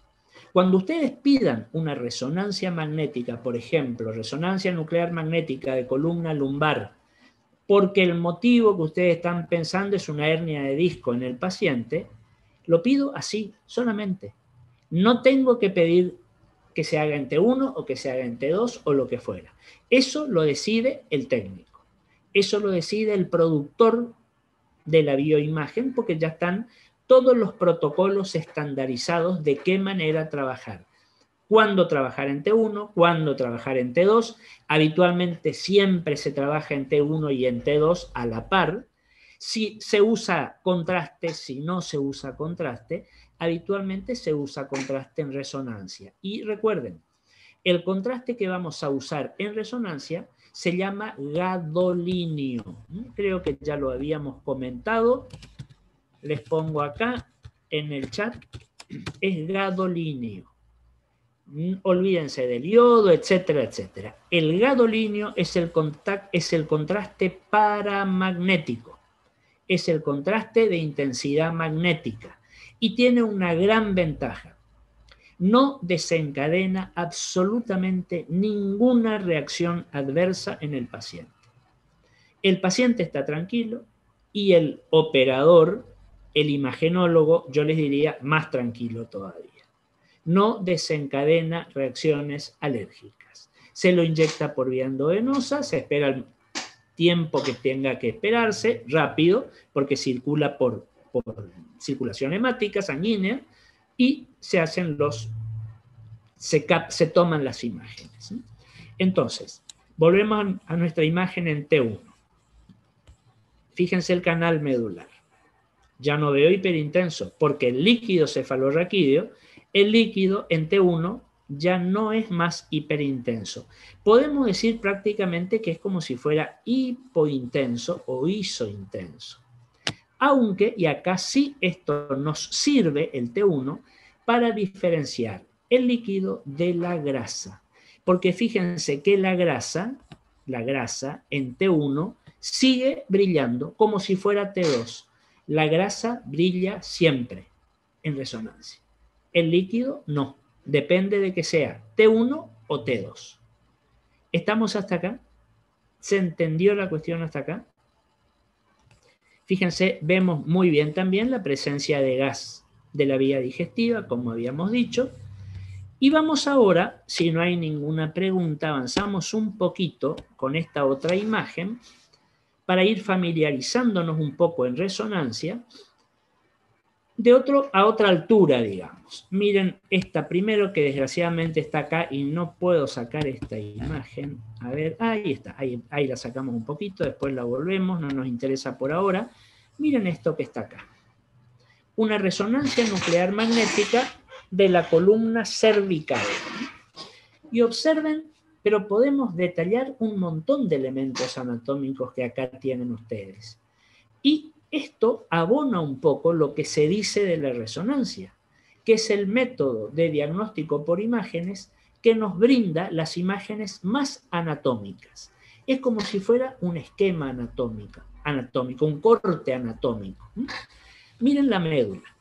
Speaker 1: Cuando ustedes pidan una resonancia magnética, por ejemplo, resonancia nuclear magnética de columna lumbar porque el motivo que ustedes están pensando es una hernia de disco en el paciente, lo pido así, solamente. No tengo que pedir que se haga en T1 o que se haga en T2 o lo que fuera. Eso lo decide el técnico. Eso lo decide el productor de la bioimagen, porque ya están todos los protocolos estandarizados de qué manera trabajar. Cuándo trabajar en T1, cuándo trabajar en T2. Habitualmente siempre se trabaja en T1 y en T2 a la par. Si se usa contraste, si no se usa contraste, habitualmente se usa contraste en resonancia. Y recuerden, el contraste que vamos a usar en resonancia se llama gadolinio. Creo que ya lo habíamos comentado. Les pongo acá en el chat. Es gadolinio. Olvídense del yodo, etcétera, etcétera. El gadolinio es el contraste paramagnético. Es el contraste de intensidad magnética. Y tiene una gran ventaja. No desencadena absolutamente ninguna reacción adversa en el paciente. El paciente está tranquilo y el operador, el imagenólogo, yo les diría más tranquilo todavía. No desencadena reacciones alérgicas. Se lo inyecta por vía endovenosa, se espera el tiempo que tenga que esperarse, rápido, porque circula por circulación hemática, sanguínea, y se hacen se toman las imágenes. Entonces, volvemos a nuestra imagen en T1. Fíjense el canal medular. Ya no veo hiperintenso, porque el líquido cefalorraquídeo, el líquido en T1 ya no es más hiperintenso. Podemos decir prácticamente que es como si fuera hipointenso o isointenso. Aunque, y acá sí esto nos sirve, el T1, para diferenciar el líquido de la grasa. Porque fíjense que la grasa en T1 sigue brillando como si fuera T2. La grasa brilla siempre en resonancia. El líquido no. Depende de que sea T1 o T2. ¿Estamos hasta acá? ¿Se entendió la cuestión hasta acá? Fíjense, vemos muy bien también la presencia de gas de la vía digestiva, como habíamos dicho. Y vamos ahora, si no hay ninguna pregunta, avanzamos un poquito con esta otra imagen para ir familiarizándonos un poco en resonancia a otra altura, digamos. Miren esta primero, que desgraciadamente está acá y no puedo sacar esta imagen. A ver, ahí está, ahí la sacamos un poquito, después la volvemos, no nos interesa por ahora. Miren esto que está acá. Una resonancia nuclear magnética de la columna cervical. Y observen, pero podemos detallar un montón de elementos anatómicos que acá tienen ustedes. Y esto abona un poco lo que se dice de la resonancia, que es el método de diagnóstico por imágenes que nos brinda las imágenes más anatómicas. Es como si fuera un esquema anatómico, un corte anatómico. Miren la médula,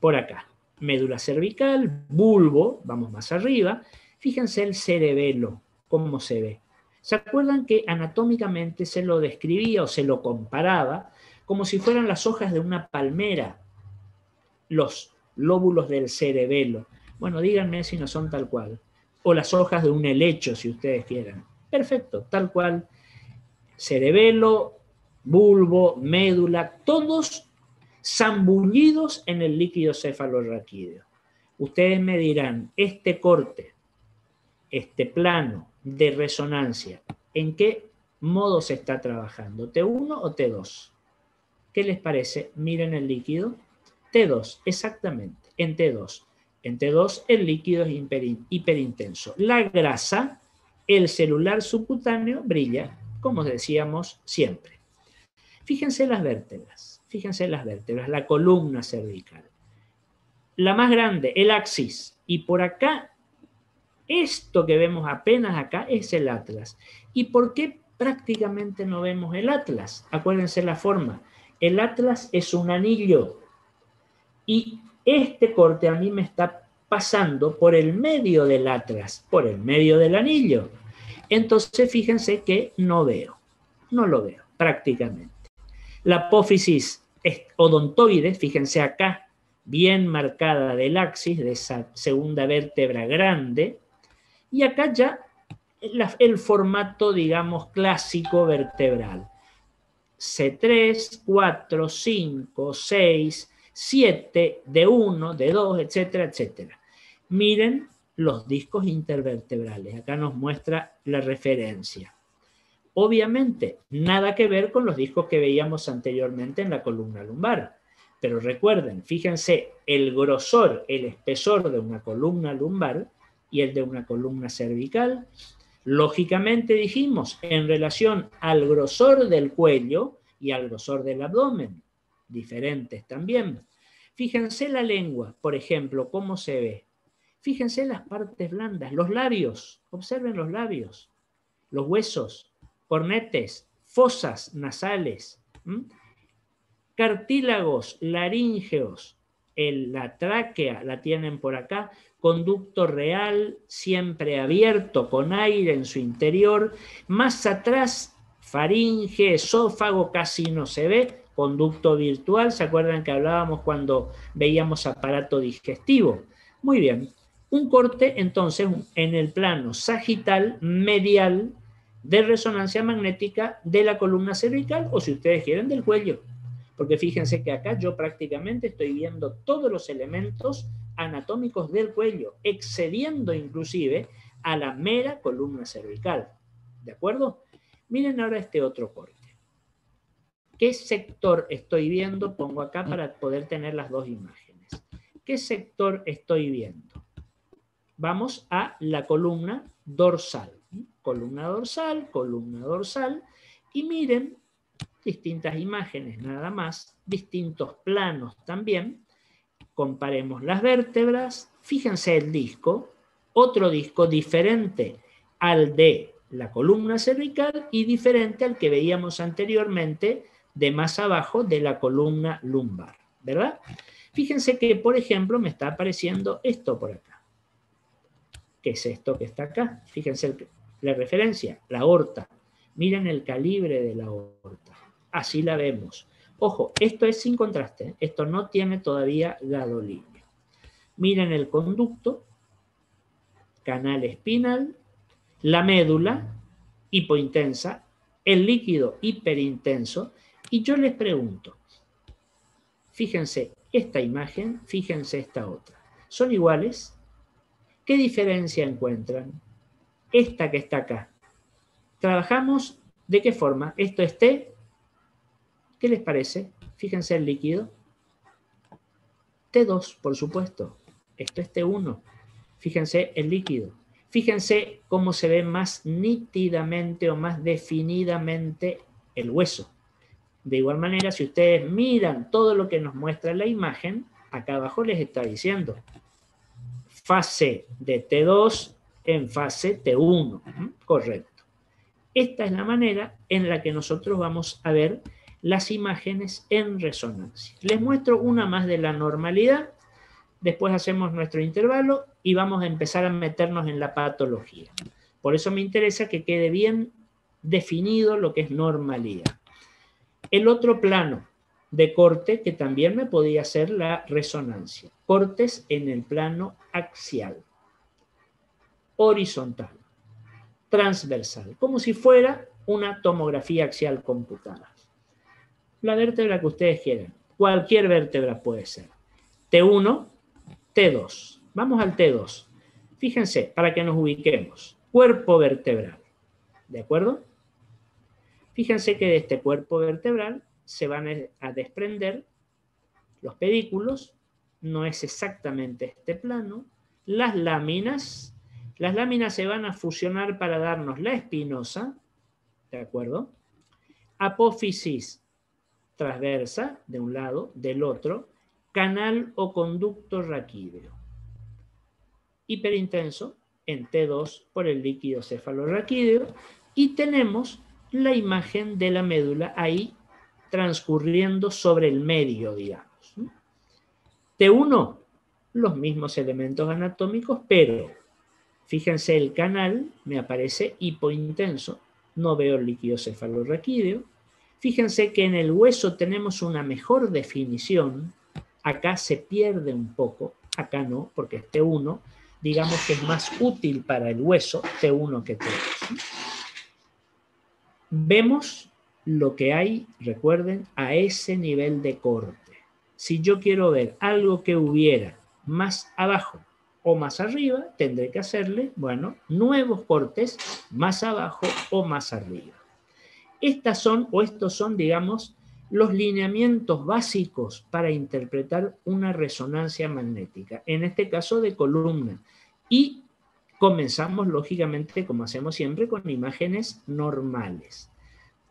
Speaker 1: por acá. Médula cervical, bulbo, vamos más arriba. Fíjense el cerebelo, cómo se ve. ¿Se acuerdan que anatómicamente se lo describía o se lo comparaba como si fueran las hojas de una palmera, los lóbulos del cerebelo? Bueno, díganme si no son tal cual. O las hojas de un helecho, si ustedes quieran. Perfecto, tal cual. Cerebelo, bulbo, médula, todos zambullidos en el líquido cefalorraquídeo. Ustedes me dirán, este corte, este plano de resonancia, ¿en qué modo se está trabajando? ¿T1 o T2? ¿Qué les parece? Miren el líquido. T2, exactamente, en T2. En T2 el líquido es hiperintenso. La grasa, el celular subcutáneo, brilla, como decíamos siempre. Fíjense las vértebras, la columna cervical. La más grande, el axis, y por acá, esto que vemos apenas acá es el atlas. ¿Y por qué prácticamente no vemos el atlas? Acuérdense la forma. El atlas es un anillo y este corte a mí me está pasando por el medio del atlas, por el medio del anillo. Entonces fíjense que no lo veo. prácticamente. La apófisis odontoide, fíjense acá, bien marcada del axis, de esa segunda vértebra grande, y acá ya el formato, digamos, clásico vertebral. C3, 4, 5, 6, 7, D1, D2, etcétera, etcétera. Miren los discos intervertebrales. Acá nos muestra la referencia. Obviamente, nada que ver con los discos que veíamos anteriormente en la columna lumbar. Pero recuerden, fíjense, el grosor, el espesor de una columna lumbar y el de una columna cervical. Lógicamente dijimos, en relación al grosor del cuello y al grosor del abdomen, diferentes también. Fíjense la lengua, por ejemplo, cómo se ve. Fíjense las partes blandas, los labios, observen los labios, los huesos, cornetes, fosas nasales, cartílagos laríngeos, la tráquea la tienen por acá, conducto real siempre abierto con aire en su interior, más atrás faringe, esófago casi no se ve, conducto virtual, ¿se acuerdan que hablábamos cuando veíamos aparato digestivo? Muy bien, un corte entonces en el plano sagital medial de resonancia magnética de la columna cervical o si ustedes quieren del cuello. Porque fíjense que acá yo prácticamente estoy viendo todos los elementos anatómicos del cuello, excediendo inclusive a la mera columna cervical. ¿De acuerdo? Miren ahora este otro corte. ¿Qué sector estoy viendo? Pongo acá para poder tener las dos imágenes. ¿Qué sector estoy viendo? Vamos a la columna dorsal. Columna dorsal. Y miren, distintas imágenes nada más, distintos planos también. Comparemos las vértebras. Fíjense el disco, otro disco diferente al de la columna cervical y diferente al que veíamos anteriormente de más abajo de la columna lumbar, ¿verdad? Fíjense que, por ejemplo, me está apareciendo esto por acá. ¿Qué es esto que está acá? Fíjense la referencia, la aorta. Miren el calibre de la aorta. Así la vemos. Ojo, esto es sin contraste. Esto no tiene todavía gadolinio. Miren el conducto, canal espinal, la médula hipointensa, el líquido hiperintenso. Y yo les pregunto, fíjense esta imagen, fíjense esta otra. ¿Son iguales? ¿Qué diferencia encuentran? Esta que está acá. ¿Trabajamos de qué forma? Esto es T. ¿Qué les parece? Fíjense el líquido. T2, por supuesto. Esto es T1. Fíjense el líquido. Fíjense cómo se ve más nítidamente o más definidamente el hueso. De igual manera, si ustedes miran todo lo que nos muestra la imagen, acá abajo les está diciendo fase de T2 en fase T1. Correcto. Esta es la manera en la que nosotros vamos a ver las imágenes en resonancia. Les muestro una más de la normalidad, después hacemos nuestro intervalo y vamos a empezar a meternos en la patología. Por eso me interesa que quede bien definido lo que es normalidad. El otro plano de corte que también me podía hacer la resonancia. Cortes en el plano axial, horizontal, transversal, como si fuera una tomografía axial computada. La vértebra que ustedes quieran, cualquier vértebra puede ser. T1, T2. Vamos al T2. Fíjense, para que nos ubiquemos. Cuerpo vertebral. ¿De acuerdo? Fíjense que de este cuerpo vertebral se van a desprender los pedículos. No es exactamente este plano. Las láminas se van a fusionar para darnos la espinosa. ¿De acuerdo? Apófisis transversa de un lado, del otro, canal o conducto raquídeo. Hiperintenso en T2 por el líquido cefalorraquídeo y tenemos la imagen de la médula ahí transcurriendo sobre el medio, digamos. T1, los mismos elementos anatómicos, pero fíjense el canal me aparece hipointenso, no veo el líquido cefalorraquídeo. Fíjense que en el hueso tenemos una mejor definición. Acá se pierde un poco, acá no, porque es T1, digamos que es más útil para el hueso T1 que T2. Vemos lo que hay, recuerden, a ese nivel de corte. Si yo quiero ver algo que hubiera más abajo o más arriba, tendré que hacerle, bueno, nuevos cortes más abajo o más arriba. Estas son, o estos son, digamos, los lineamientos básicos para interpretar una resonancia magnética, en este caso de columna. Y comenzamos, lógicamente, como hacemos siempre, con imágenes normales.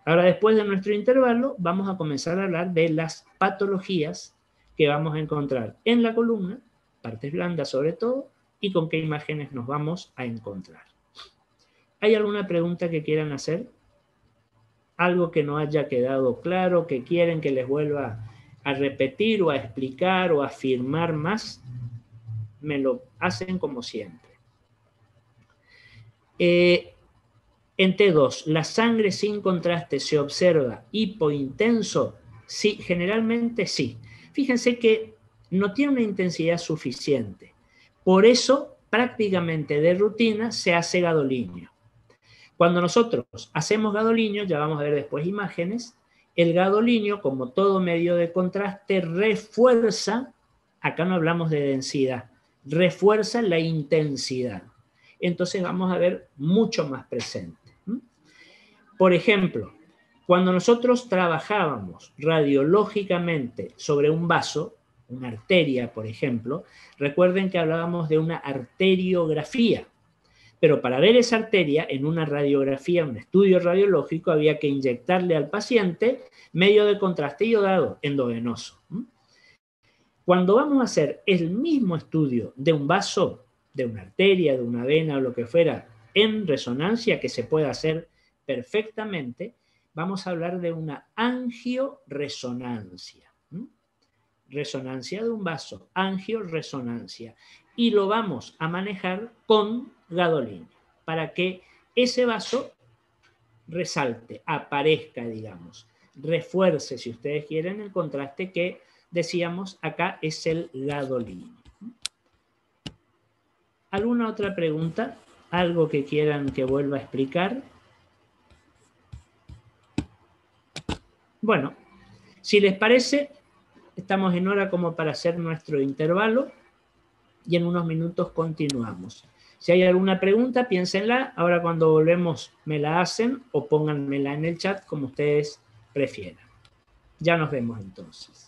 Speaker 1: Ahora, después de nuestro intervalo, vamos a comenzar a hablar de las patologías que vamos a encontrar en la columna, partes blandas sobre todo, y con qué imágenes nos vamos a encontrar. ¿Hay alguna pregunta que quieran hacer? ¿Algo que no haya quedado claro, que quieren que les vuelva a repetir o a explicar o a afirmar más? Me lo hacen como siempre. En T2, ¿la sangre sin contraste se observa hipointenso? Sí, generalmente sí. Fíjense que no tiene una intensidad suficiente. Por eso, prácticamente de rutina, se hace gadolinio. Cuando nosotros hacemos gadolinio, ya vamos a ver después imágenes, el gadolinio, como todo medio de contraste, refuerza, acá no hablamos de densidad, refuerza la intensidad. Entonces vamos a ver mucho más presente. Por ejemplo, cuando nosotros trabajábamos radiológicamente sobre un vaso, una arteria, por ejemplo, recuerden que hablábamos de una arteriografía. Pero para ver esa arteria, en una radiografía, un estudio radiológico, había que inyectarle al paciente medio de contraste iodado endovenoso. Cuando vamos a hacer el mismo estudio de un vaso, de una arteria, de una vena o lo que fuera, en resonancia, que se puede hacer perfectamente, vamos a hablar de una angioresonancia. Resonancia de un vaso, angioresonancia. Y lo vamos a manejar con gadolinio, para que ese vaso resalte, aparezca, digamos, refuerce, si ustedes quieren, el contraste que decíamos acá es el gadolinio. ¿Alguna otra pregunta? ¿Algo que quieran que vuelva a explicar? Bueno, si les parece, estamos en hora como para hacer nuestro intervalo y en unos minutos continuamos. Si hay alguna pregunta, piénsenla. Ahora cuando volvemos me la hacen o pónganmela en el chat como ustedes prefieran. Ya nos vemos entonces.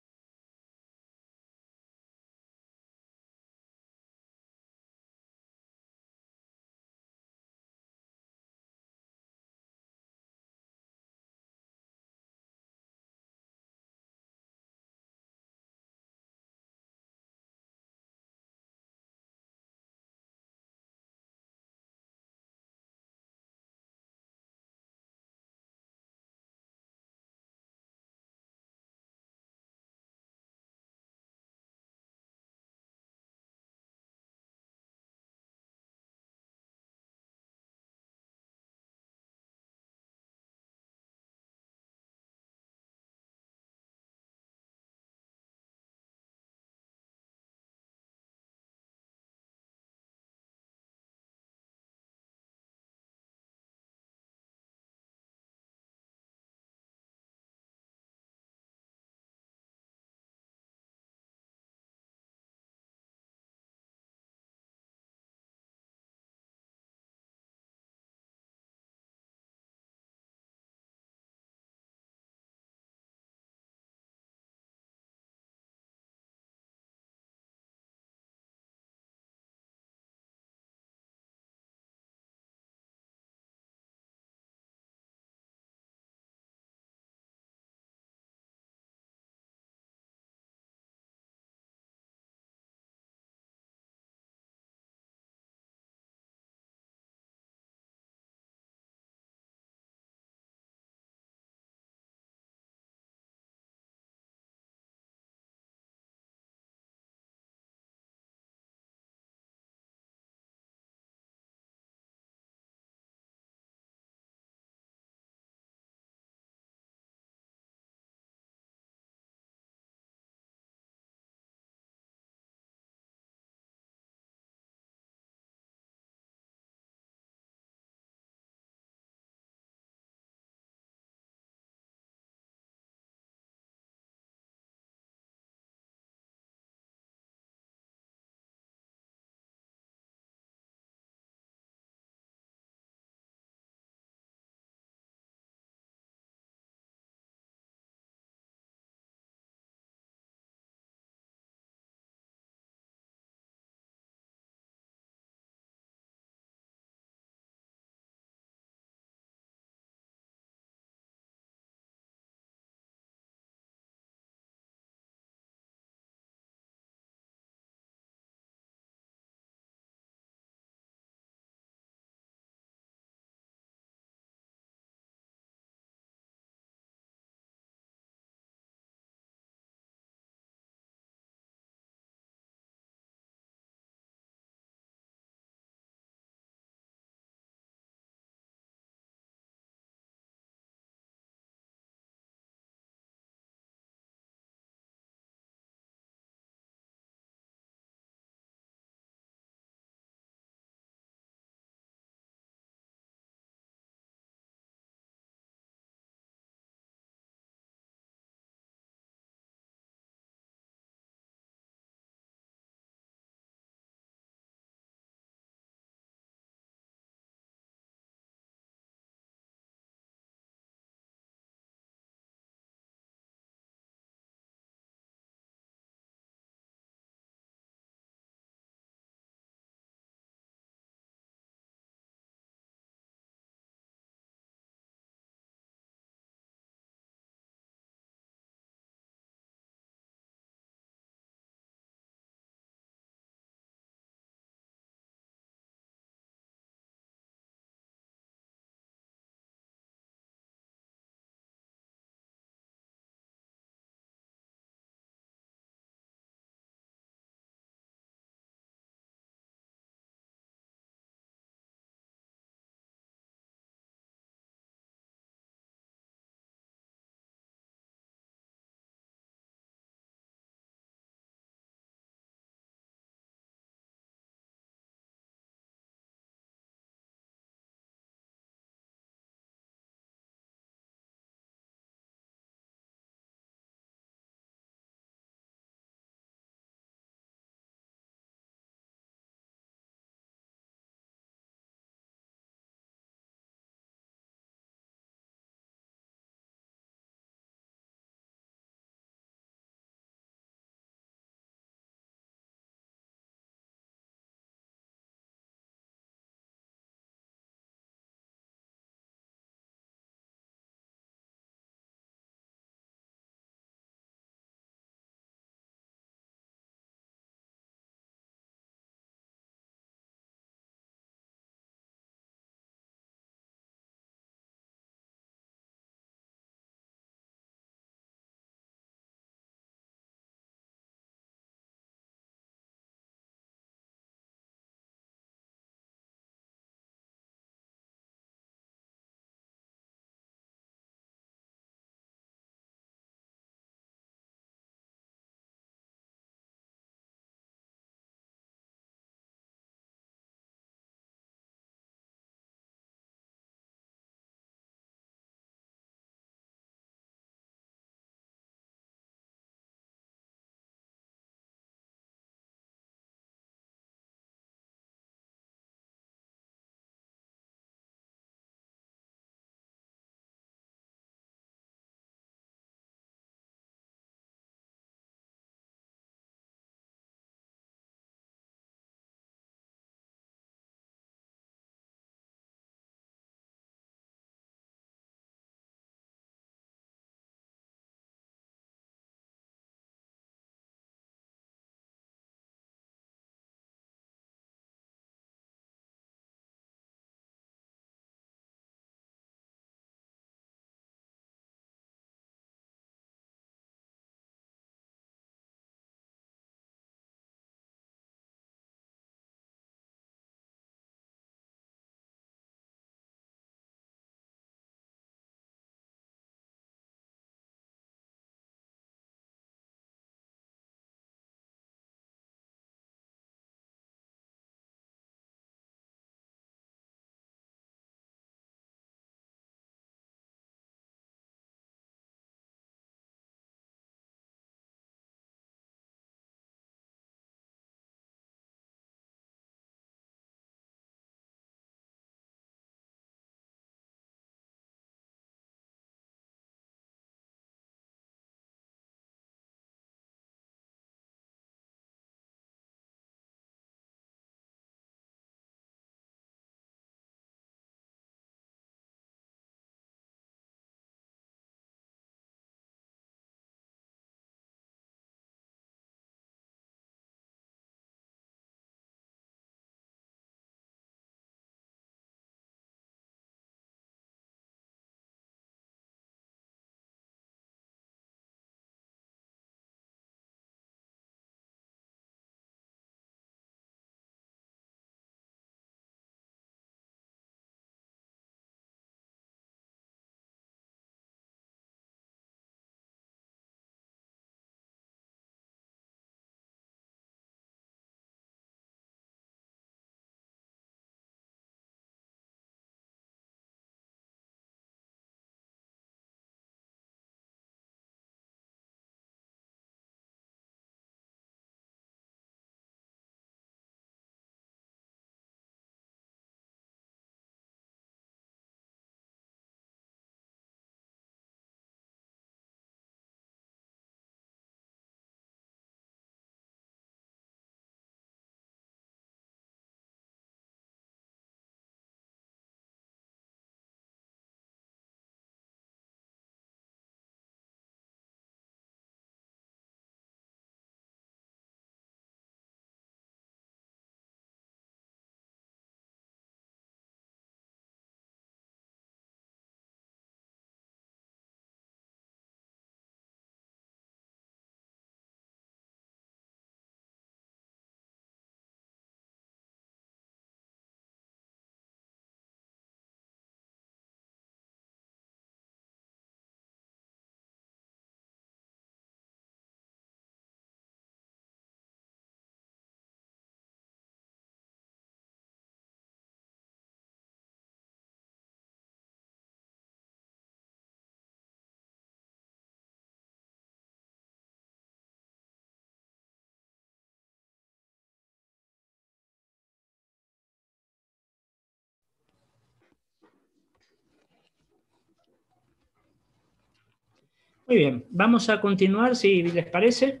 Speaker 1: Muy bien, vamos a continuar, si les parece.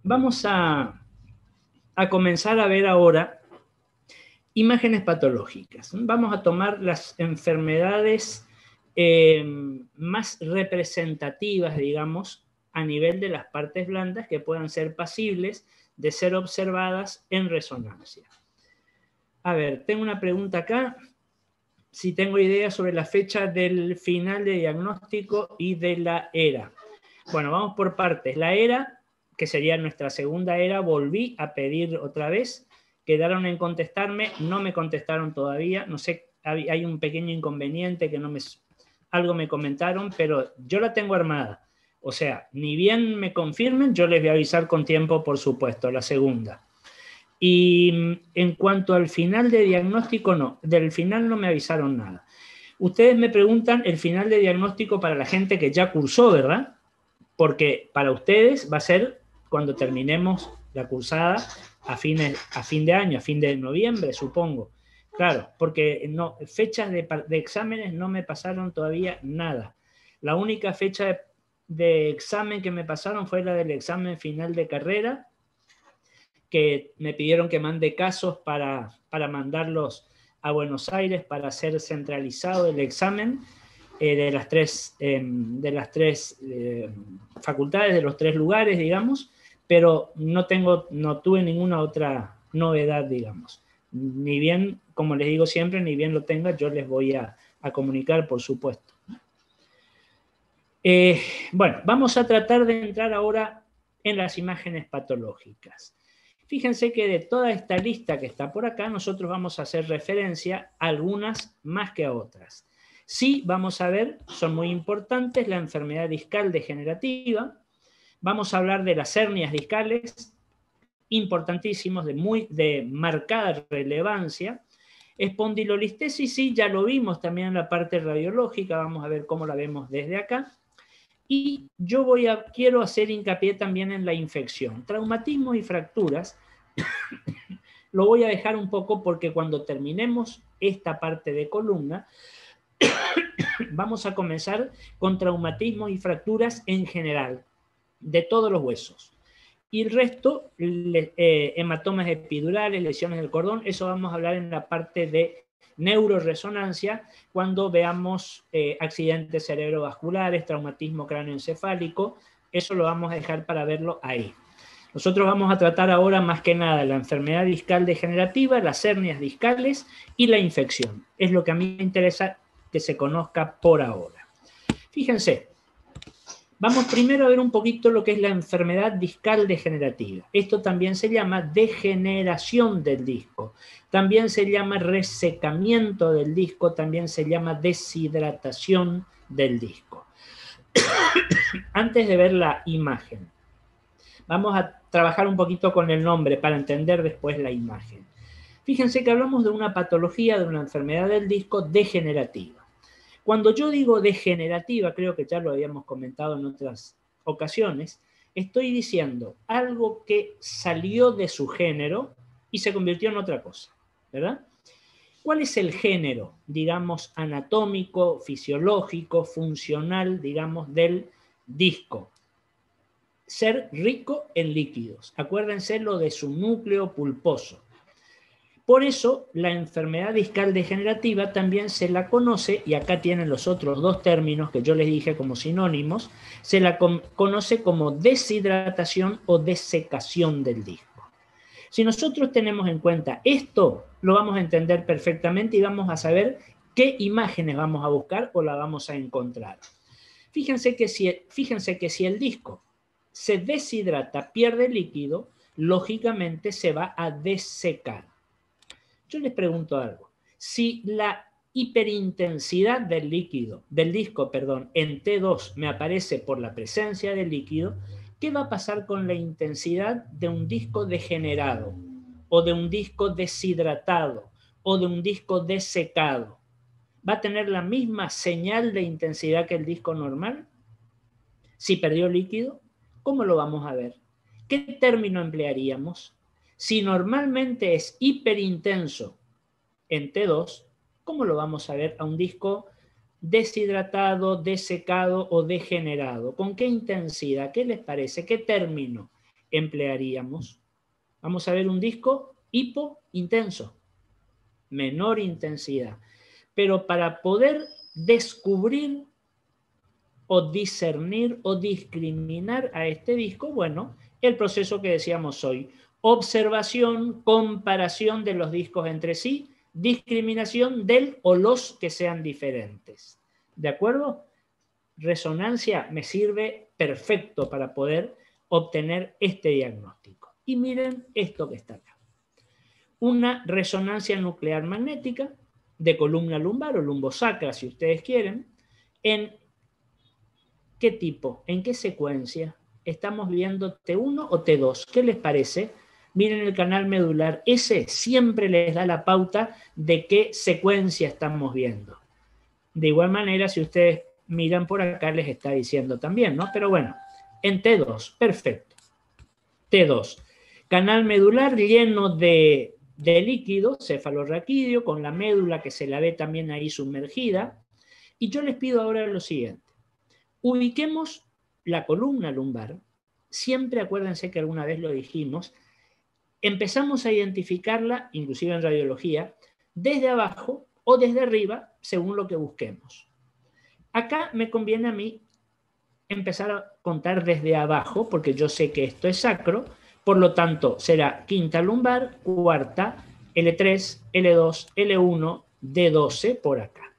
Speaker 1: Vamos a comenzar a ver ahora imágenes patológicas. Vamos a tomar las enfermedades más representativas, digamos, a nivel de las partes blandas que puedan ser pasibles de ser observadas en resonancia. A ver, tengo una pregunta acá. Si tengo ideas sobre la fecha del final de diagnóstico y de la ERA. Bueno, vamos por partes. La ERA, que sería nuestra segunda ERA, volví a pedir otra vez. Quedaron en contestarme, no me contestaron todavía. No sé, hay un pequeño inconveniente que algo me comentaron, pero yo la tengo armada. O sea, ni bien me confirmen, yo les voy a avisar con tiempo, por supuesto, la segunda. Y en cuanto al final de diagnóstico, no. Del final no me avisaron nada. Ustedes me preguntan el final de diagnóstico para la gente que ya cursó, ¿verdad? Porque para ustedes va a ser cuando terminemos la cursada a fin de año, a fin de noviembre, supongo. Claro, porque no, fechas de exámenes no me pasaron todavía nada. La única fecha de examen que me pasaron fue la del examen final de carrera, que me pidieron que mande casos para mandarlos a Buenos Aires para ser centralizado el examen de las tres facultades, de los tres lugares, digamos, pero no tuve ninguna otra novedad, digamos. Ni bien, como les digo siempre, ni bien lo tenga, yo les voy a comunicar, por supuesto. Bueno, vamos a tratar de entrar ahora en las imágenes patológicas. Fíjense que de toda esta lista que está por acá, nosotros vamos a hacer referencia a algunas más que a otras. Sí, vamos a ver, son muy importantes, la enfermedad discal degenerativa. Vamos a hablar de las hernias discales, importantísimos, de marcada relevancia. Espondilolistesis, sí, ya lo vimos también en la parte radiológica, vamos a ver cómo la vemos desde acá. Y yo quiero hacer hincapié también en la infección. Traumatismos y fracturas lo voy a dejar un poco porque cuando terminemos esta parte de columna vamos a comenzar con traumatismos y fracturas en general, de todos los huesos. Y el resto, hematomas epidurales, lesiones del cordón, eso vamos a hablar en la parte de neuroresonancia, cuando veamos accidentes cerebrovasculares, traumatismo cráneoencefálico, eso lo vamos a dejar para verlo ahí. Nosotros vamos a tratar ahora más que nada la enfermedad discal degenerativa, las hernias discales y la infección. Es lo que a mí me interesa que se conozca por ahora. Fíjense, vamos primero a ver un poquito lo que es la enfermedad discal degenerativa. Esto también se llama degeneración del disco, también se llama resecamiento del disco, también se llama deshidratación del disco. Antes de ver la imagen, vamos a trabajar un poquito con el nombre para entender después la imagen. Fíjense que hablamos de una patología, de una enfermedad del disco degenerativa. Cuando yo digo degenerativa, creo que ya lo habíamos comentado en otras ocasiones, estoy diciendo algo que salió de su género y se convirtió en otra cosa, ¿verdad? ¿Cuál es el género, digamos, anatómico, fisiológico, funcional, digamos, del disco? Ser rico en líquidos. Acuérdense lo de su núcleo pulposo. Por eso, la enfermedad discal degenerativa también se la conoce, y acá tienen los otros dos términos que yo les dije como sinónimos, se la conoce como deshidratación o desecación del disco. Si nosotros tenemos en cuenta esto, lo vamos a entender perfectamente y vamos a saber qué imágenes vamos a buscar o la vamos a encontrar. Fíjense que si el disco se deshidrata, pierde líquido, lógicamente se va a desecar. Yo les pregunto algo. Si la hiperintensidad del disco, en T2 me aparece por la presencia del líquido, ¿qué va a pasar con la intensidad de un disco degenerado, o de un disco deshidratado, o de un disco desecado? ¿Va a tener la misma señal de intensidad que el disco normal? Si perdió líquido, ¿cómo lo vamos a ver? ¿Qué término emplearíamos? Si normalmente es hiperintenso en T2, ¿cómo lo vamos a ver a un disco deshidratado, desecado o degenerado. ¿Con qué intensidad? ¿Qué les parece? ¿Qué término emplearíamos? Vamos a ver un disco hipointenso, menor intensidad. Pero para poder descubrir o discernir o discriminar a este disco, bueno, el proceso que decíamos hoy, observación, comparación de los discos entre sí, discriminación del o los que sean diferentes. ¿De acuerdo? Resonancia me sirve perfecto para poder obtener este diagnóstico. Y miren esto que está acá. Una resonancia nuclear magnética de columna lumbar o lumbosacra, si ustedes quieren. ¿En qué tipo? ¿En qué secuencia? ¿Estamos viendo T1 o T2? ¿Qué les parece? Miren el canal medular. Ese siempre les da la pauta de qué secuencia estamos viendo. De igual manera, si ustedes miran por acá, les está diciendo también, ¿no? Pero bueno, en T2, perfecto. T2. Canal medular lleno de líquido cefalorraquídeo, con la médula que se la ve también ahí sumergida. Y yo les pido ahora lo siguiente. Ubiquemos la columna lumbar. Siempre acuérdense que alguna vez lo dijimos. Empezamos a identificarla, inclusive en radiología, desde abajo o desde arriba, según lo que busquemos. Acá me conviene a mí empezar a contar desde abajo, porque yo sé que esto es sacro. Por lo tanto, será quinta lumbar, cuarta, L3, L2, L1, D12 por acá.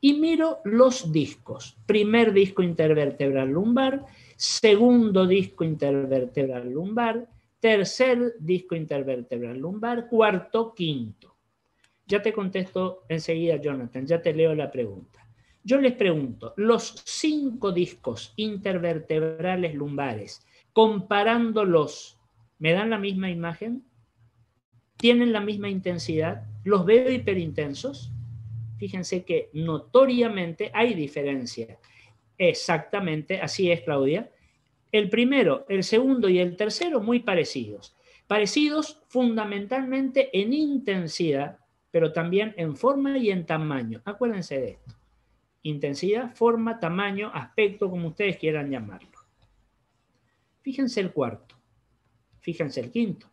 Speaker 1: Y miro los discos. Primer disco intervertebral lumbar, segundo disco intervertebral lumbar, tercer disco intervertebral lumbar, cuarto, quinto. Ya te contesto enseguida, Jonathan, ya te leo la pregunta. Yo les pregunto, los 5 discos intervertebrales lumbares, comparándolos, ¿me dan la misma imagen? ¿Tienen la misma intensidad? ¿Los veo hiperintensos? Fíjense que notoriamente hay diferencia. Exactamente, así es, Claudia. El primero, el segundo y el tercero muy parecidos. Parecidos fundamentalmente en intensidad, pero también en forma y en tamaño. Acuérdense de esto. Intensidad, forma, tamaño, aspecto, como ustedes quieran llamarlo. Fíjense el cuarto. Fíjense el quinto.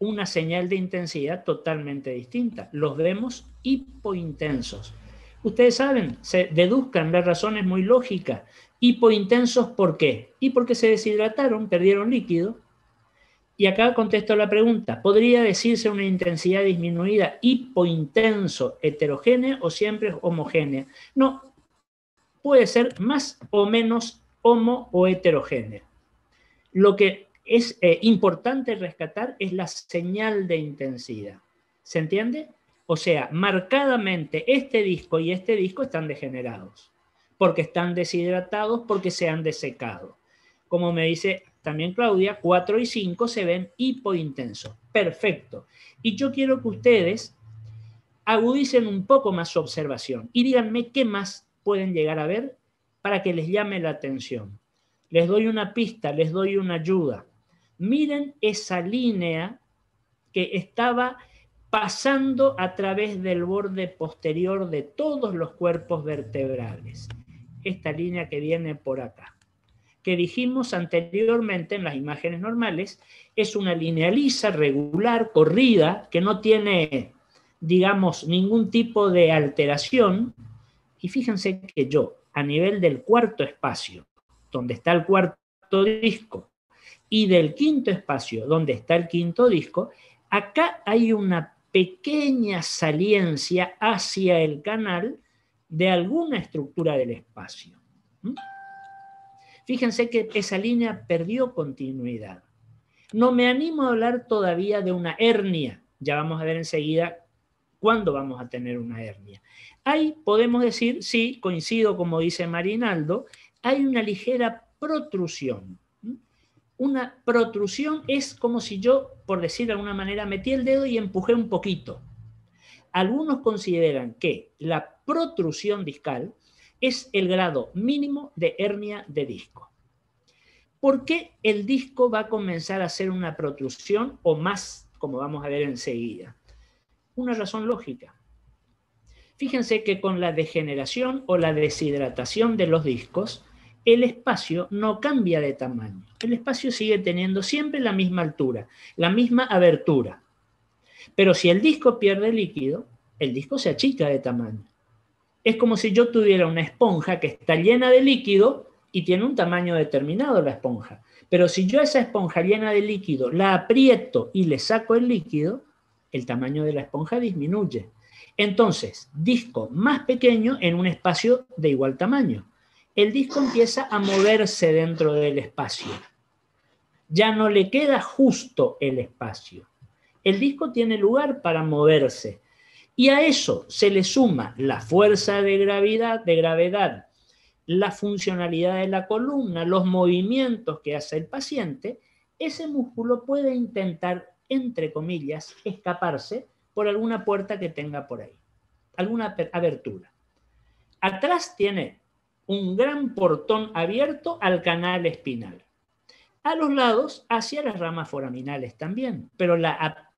Speaker 1: Una señal de intensidad totalmente distinta. Los vemos hipointensos. Ustedes saben, se deduzcan, la razón es muy lógica. Hipointensos, ¿por qué? Y porque se deshidrataron, perdieron líquido. Y acá contesto la pregunta, ¿podría decirse una intensidad disminuida hipointenso heterogénea o siempre homogénea? No, puede ser más o menos homo o heterogénea. Lo que es importante rescatar es la señal de intensidad. ¿Se entiende? O sea, marcadamente este disco y este disco están degenerados, porque están deshidratados, porque se han desecado. Como me dice también Claudia, 4 y 5 se ven hipointensos. Perfecto. Y yo quiero que ustedes agudicen un poco más su observación y díganme qué más pueden llegar a ver para que les llame la atención. Les doy una pista, les doy una ayuda. Miren esa línea que estaba pasando a través del borde posterior de todos los cuerpos vertebrales. Esta línea que viene por acá, que dijimos anteriormente en las imágenes normales, es una línea lisa, regular, corrida, que no tiene, digamos, ningún tipo de alteración. Y fíjense que yo, a nivel del cuarto espacio, donde está el cuarto disco, y del quinto espacio, donde está el quinto disco, acá hay una pequeña saliencia hacia el canal de alguna estructura del espacio. Fíjense que esa línea perdió continuidad. No me animo a hablar todavía de una hernia. Ya vamos a ver enseguida cuándo vamos a tener una hernia. Ahí podemos decir, sí, coincido como dice Marinaldo, hay una ligera protrusión. Una protrusión es como si yo, por decir de alguna manera, metí el dedo y empujé un poquito. Algunos consideran que la protrusión discal es el grado mínimo de hernia de disco. ¿Por qué el disco va a comenzar a hacer una protrusión o más, como vamos a ver enseguida? Una razón lógica. Fíjense que con la degeneración o la deshidratación de los discos, el espacio no cambia de tamaño. El espacio sigue teniendo siempre la misma altura, la misma abertura. Pero si el disco pierde líquido, el disco se achica de tamaño. Es como si yo tuviera una esponja que está llena de líquido y tiene un tamaño determinado la esponja. Pero si yo a esa esponja llena de líquido la aprieto y le saco el líquido, el tamaño de la esponja disminuye. Entonces, disco más pequeño en un espacio de igual tamaño. El disco empieza a moverse dentro del espacio. Ya no le queda justo el espacio. El disco tiene lugar para moverse. Y a eso se le suma la fuerza de gravedad, la funcionalidad de la columna, los movimientos que hace el paciente. Ese músculo puede intentar, entre comillas, escaparse por alguna puerta que tenga por ahí, alguna abertura. Atrás tiene un gran portón abierto al canal espinal. A los lados, hacia las ramas foraminales también, pero la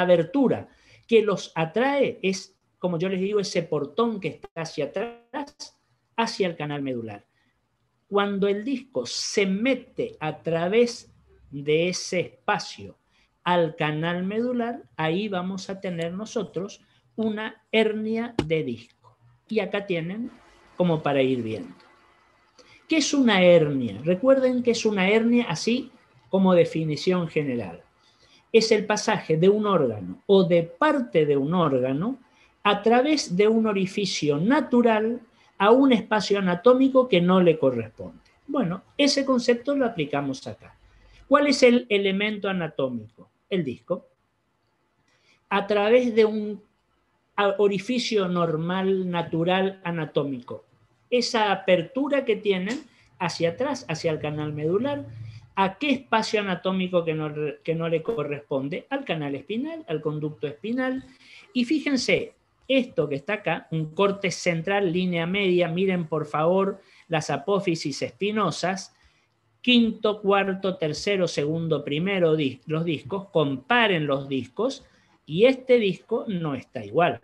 Speaker 1: abertura que los atrae es, como yo les digo, ese portón que está hacia atrás, hacia el canal medular. Cuando el disco se mete a través de ese espacio al canal medular, ahí vamos a tener nosotros una hernia de disco. Y acá tienen como para ir viendo. ¿Qué es una hernia? Recuerden que es una hernia así como definición general. Es el pasaje de un órgano o de parte de un órgano a través de un orificio natural a un espacio anatómico que no le corresponde. Bueno, ese concepto lo aplicamos acá. ¿Cuál es el elemento anatómico? El disco. A través de un orificio normal, natural, anatómico. Esa apertura que tienen hacia atrás, hacia el canal medular, ¿a qué espacio anatómico que no le corresponde? Al canal espinal, al conducto espinal. Y fíjense, esto que está acá, un corte central, línea media, miren por favor las apófisis espinosas, quinto, cuarto, tercero, segundo, primero, los discos, comparen los discos, y este disco no está igual,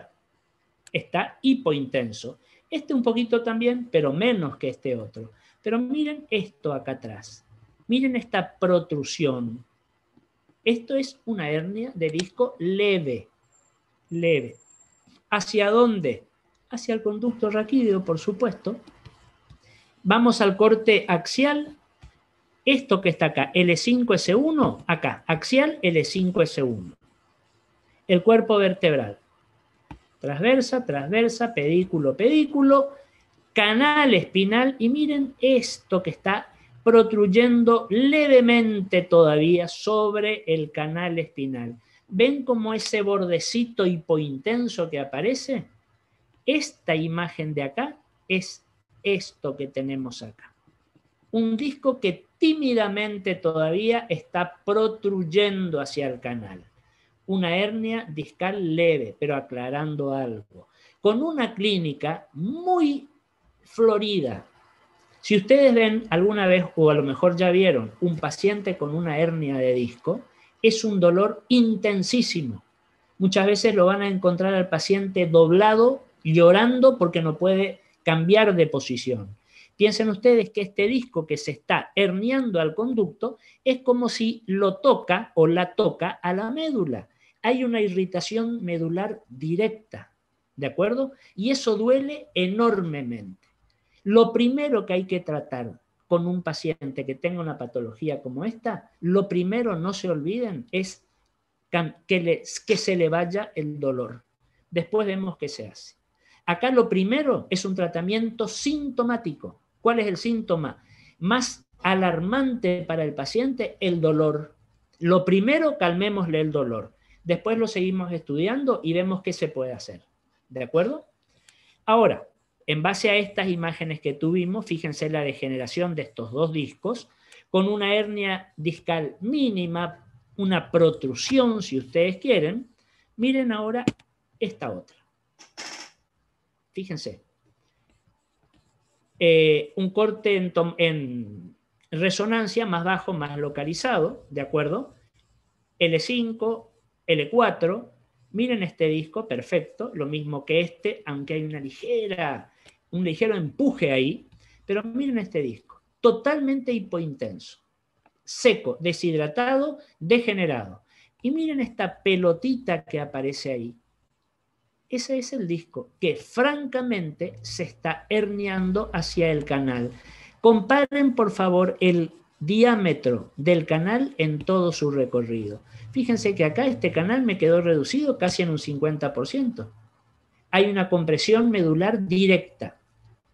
Speaker 1: está hipointenso. Este un poquito también, pero menos que este otro. Pero miren esto acá atrás. Miren esta protrusión. Esto es una hernia de disco leve. Leve. ¿Hacia dónde? Hacia el conducto raquídeo, por supuesto. Vamos al corte axial. Esto que está acá, L5S1, acá, axial L5S1. El cuerpo vertebral. Transversa, transversa, pedículo, pedículo, canal espinal. Y miren esto que está protruyendo levemente todavía sobre el canal espinal. ¿Ven cómo ese bordecito hipointenso que aparece? Esta imagen de acá es esto que tenemos acá. Un disco que tímidamente todavía está protruyendo hacia el canal. Una hernia discal leve, pero aclarando algo. Con una clínica muy florida. Si ustedes ven alguna vez, o a lo mejor ya vieron, un paciente con una hernia de disco, es un dolor intensísimo. Muchas veces lo van a encontrar al paciente doblado, llorando porque no puede cambiar de posición. Piensen ustedes que este disco que se está herniando al conducto es como si lo toca o la toca a la médula. Hay una irritación medular directa, ¿de acuerdo? Y eso duele enormemente. Lo primero que hay que tratar con un paciente que tenga una patología como esta, lo primero, no se olviden, es que se le vaya el dolor. Después vemos qué se hace. Acá lo primero es un tratamiento sintomático. ¿Cuál es el síntoma más alarmante para el paciente? El dolor. Lo primero, calmémosle el dolor. Después lo seguimos estudiando y vemos qué se puede hacer. ¿De acuerdo? Ahora, en base a estas imágenes que tuvimos, fíjense la degeneración de estos dos discos, con una hernia discal mínima, una protrusión, si ustedes quieren. Miren ahora esta otra. Fíjense. Un corte en resonancia más bajo, más localizado, ¿de acuerdo? L5, L4, Miren este disco, perfecto, lo mismo que este, aunque hay un ligero empuje ahí, pero miren este disco, totalmente hipointenso, seco, deshidratado, degenerado. Y miren esta pelotita que aparece ahí. Ese es el disco que francamente se está herniando hacia el canal. Comparen, por favor, el diámetro del canal en todo su recorrido. Fíjense que acá este canal me quedó reducido casi en un 50%. Hay una compresión medular directa.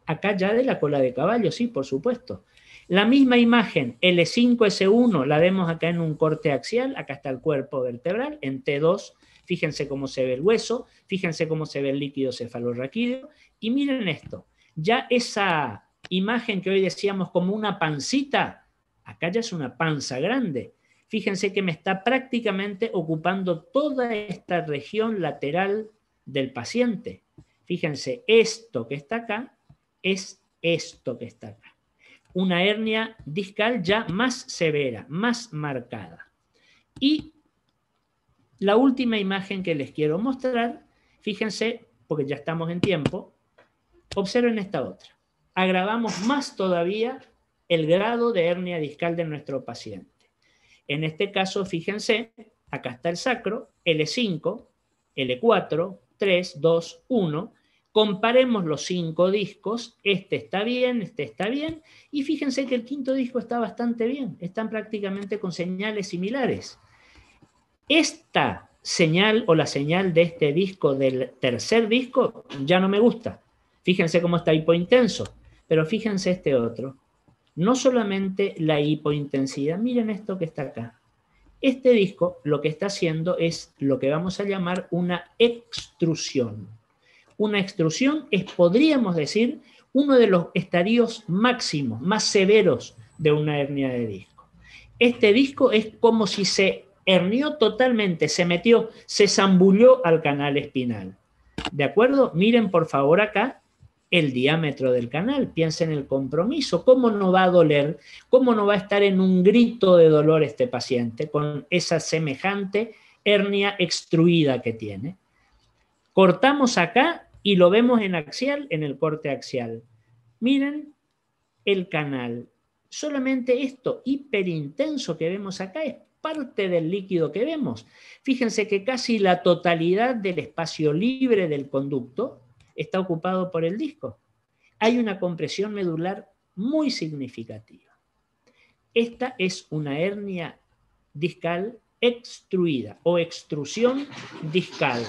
Speaker 1: Acá ya de la cola de caballo, sí, por supuesto. La misma imagen, L5-S1, la vemos acá en un corte axial. Acá está el cuerpo vertebral en T2. Fíjense cómo se ve el hueso, fíjense cómo se ve el líquido cefalorraquídeo. Y miren esto, ya esa imagen que hoy decíamos como una pancita, acá ya es una panza grande. Fíjense que me está prácticamente ocupando toda esta región lateral del paciente. Fíjense, esto que está acá es esto que está acá. Una hernia discal ya más severa, más marcada. Y la última imagen que les quiero mostrar, fíjense, porque ya estamos en tiempo, observen esta otra. Agravamos más todavía el grado de hernia discal de nuestro paciente. En este caso, fíjense, acá está el sacro, L5, L4, 3, 2, 1. Comparemos los 5 discos, este está bien, y fíjense que el quinto disco está bastante bien, están prácticamente con señales similares. Esta señal o la señal de este disco, del tercer disco, ya no me gusta. Fíjense cómo está hipointenso, pero fíjense este otro. No solamente la hipointensidad, miren esto que está acá. Este disco lo que está haciendo es lo que vamos a llamar una extrusión. Una extrusión es, podríamos decir, uno de los estadios máximos, más severos de una hernia de disco. Este disco es como si se hernió totalmente, se metió, se zambulló al canal espinal. ¿De acuerdo? Miren por favor acá el diámetro del canal, piensen en el compromiso, cómo no va a doler, cómo no va a estar en un grito de dolor este paciente con esa semejante hernia extruida que tiene. Cortamos acá y lo vemos en axial, en el corte axial. Miren el canal. Solamente esto hiperintenso que vemos acá es parte del líquido que vemos. Fíjense que casi la totalidad del espacio libre del conducto está ocupado por el disco. Hay una compresión medular muy significativa. Esta es una hernia discal extruida o extrusión discal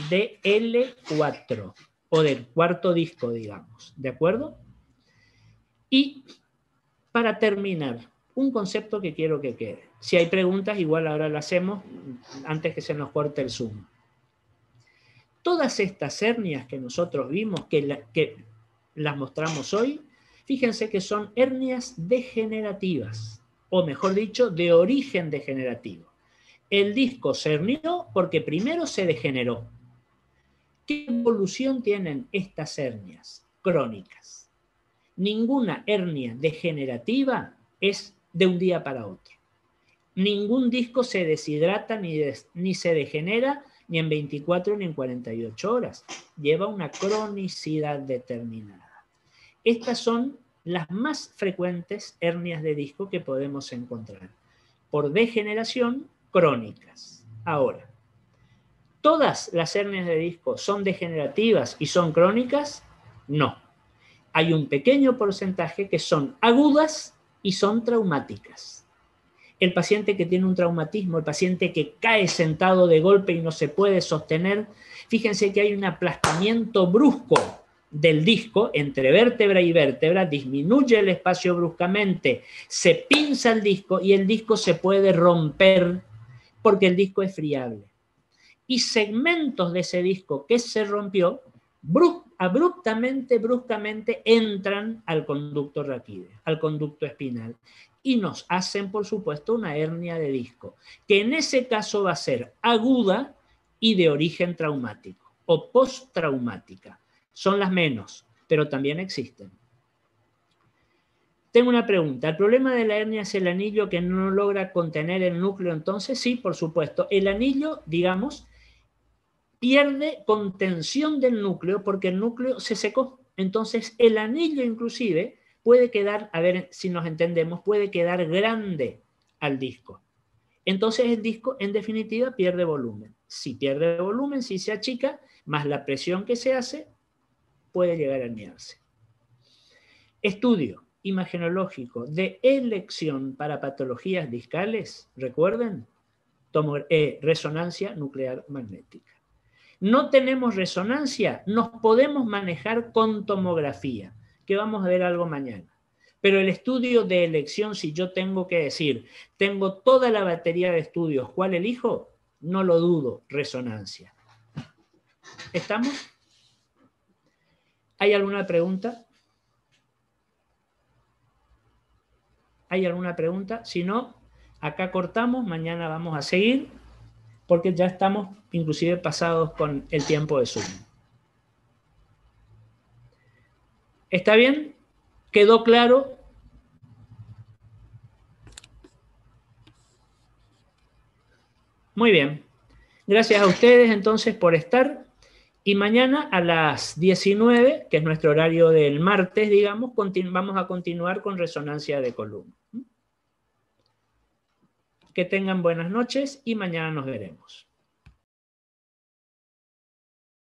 Speaker 1: de L4 o del cuarto disco, digamos. ¿De acuerdo? Y para terminar, un concepto que quiero que quede. Si hay preguntas, igual ahora lo hacemos antes que se nos corte el Zoom. Todas estas hernias que nosotros vimos, que las mostramos hoy, fíjense que son hernias degenerativas, o mejor dicho, de origen degenerativo. El disco se hernió porque primero se degeneró. ¿Qué evolución tienen estas hernias crónicas? Ninguna hernia degenerativa es de un día para otro. Ningún disco se deshidrata ni se degenera ni en 24 ni en 48 horas. Lleva una cronicidad determinada. Estas son las más frecuentes hernias de disco que podemos encontrar, por degeneración crónicas. Ahora, ¿todas las hernias de disco son degenerativas y son crónicas? No. Hay un pequeño porcentaje que son agudas y son traumáticas. El paciente que tiene un traumatismo, el paciente que cae sentado de golpe y no se puede sostener, fíjense que hay un aplastamiento brusco del disco entre vértebra y vértebra, disminuye el espacio bruscamente, se pinza el disco y el disco se puede romper porque el disco es friable. Y segmentos de ese disco que se rompió, bruscamente entran al conducto raquídeo, al conducto espinal, y nos hacen, por supuesto, una hernia de disco, que en ese caso va a ser aguda y de origen traumático o postraumática. Son las menos, pero también existen. Tengo una pregunta. ¿El problema de la hernia es el anillo que no logra contener el núcleo entonces? Sí, por supuesto. El anillo, digamos, pierde contención del núcleo porque el núcleo se secó. Entonces el anillo inclusive puede quedar, a ver si nos entendemos, puede quedar grande al disco. Entonces el disco en definitiva pierde volumen. Si pierde volumen, si se achica, más la presión que se hace, puede llegar a herniarse. Estudio imagenológico de elección para patologías discales, recuerden, resonancia nuclear magnética. No tenemos resonancia, nos podemos manejar con tomografía, que vamos a ver algo mañana. Pero el estudio de elección, si yo tengo que decir, tengo toda la batería de estudios, ¿cuál elijo? No lo dudo, resonancia. ¿Estamos? ¿Hay alguna pregunta? ¿Hay alguna pregunta? Si no, acá cortamos, mañana vamos a seguir, porque ya estamos inclusive pasados con el tiempo de Zoom. ¿Está bien? ¿Quedó claro? Muy bien. Gracias a ustedes entonces por estar. Y mañana a las 19, que es nuestro horario del martes, digamos, vamos a continuar con resonancia de columna. Que tengan buenas noches y mañana nos veremos.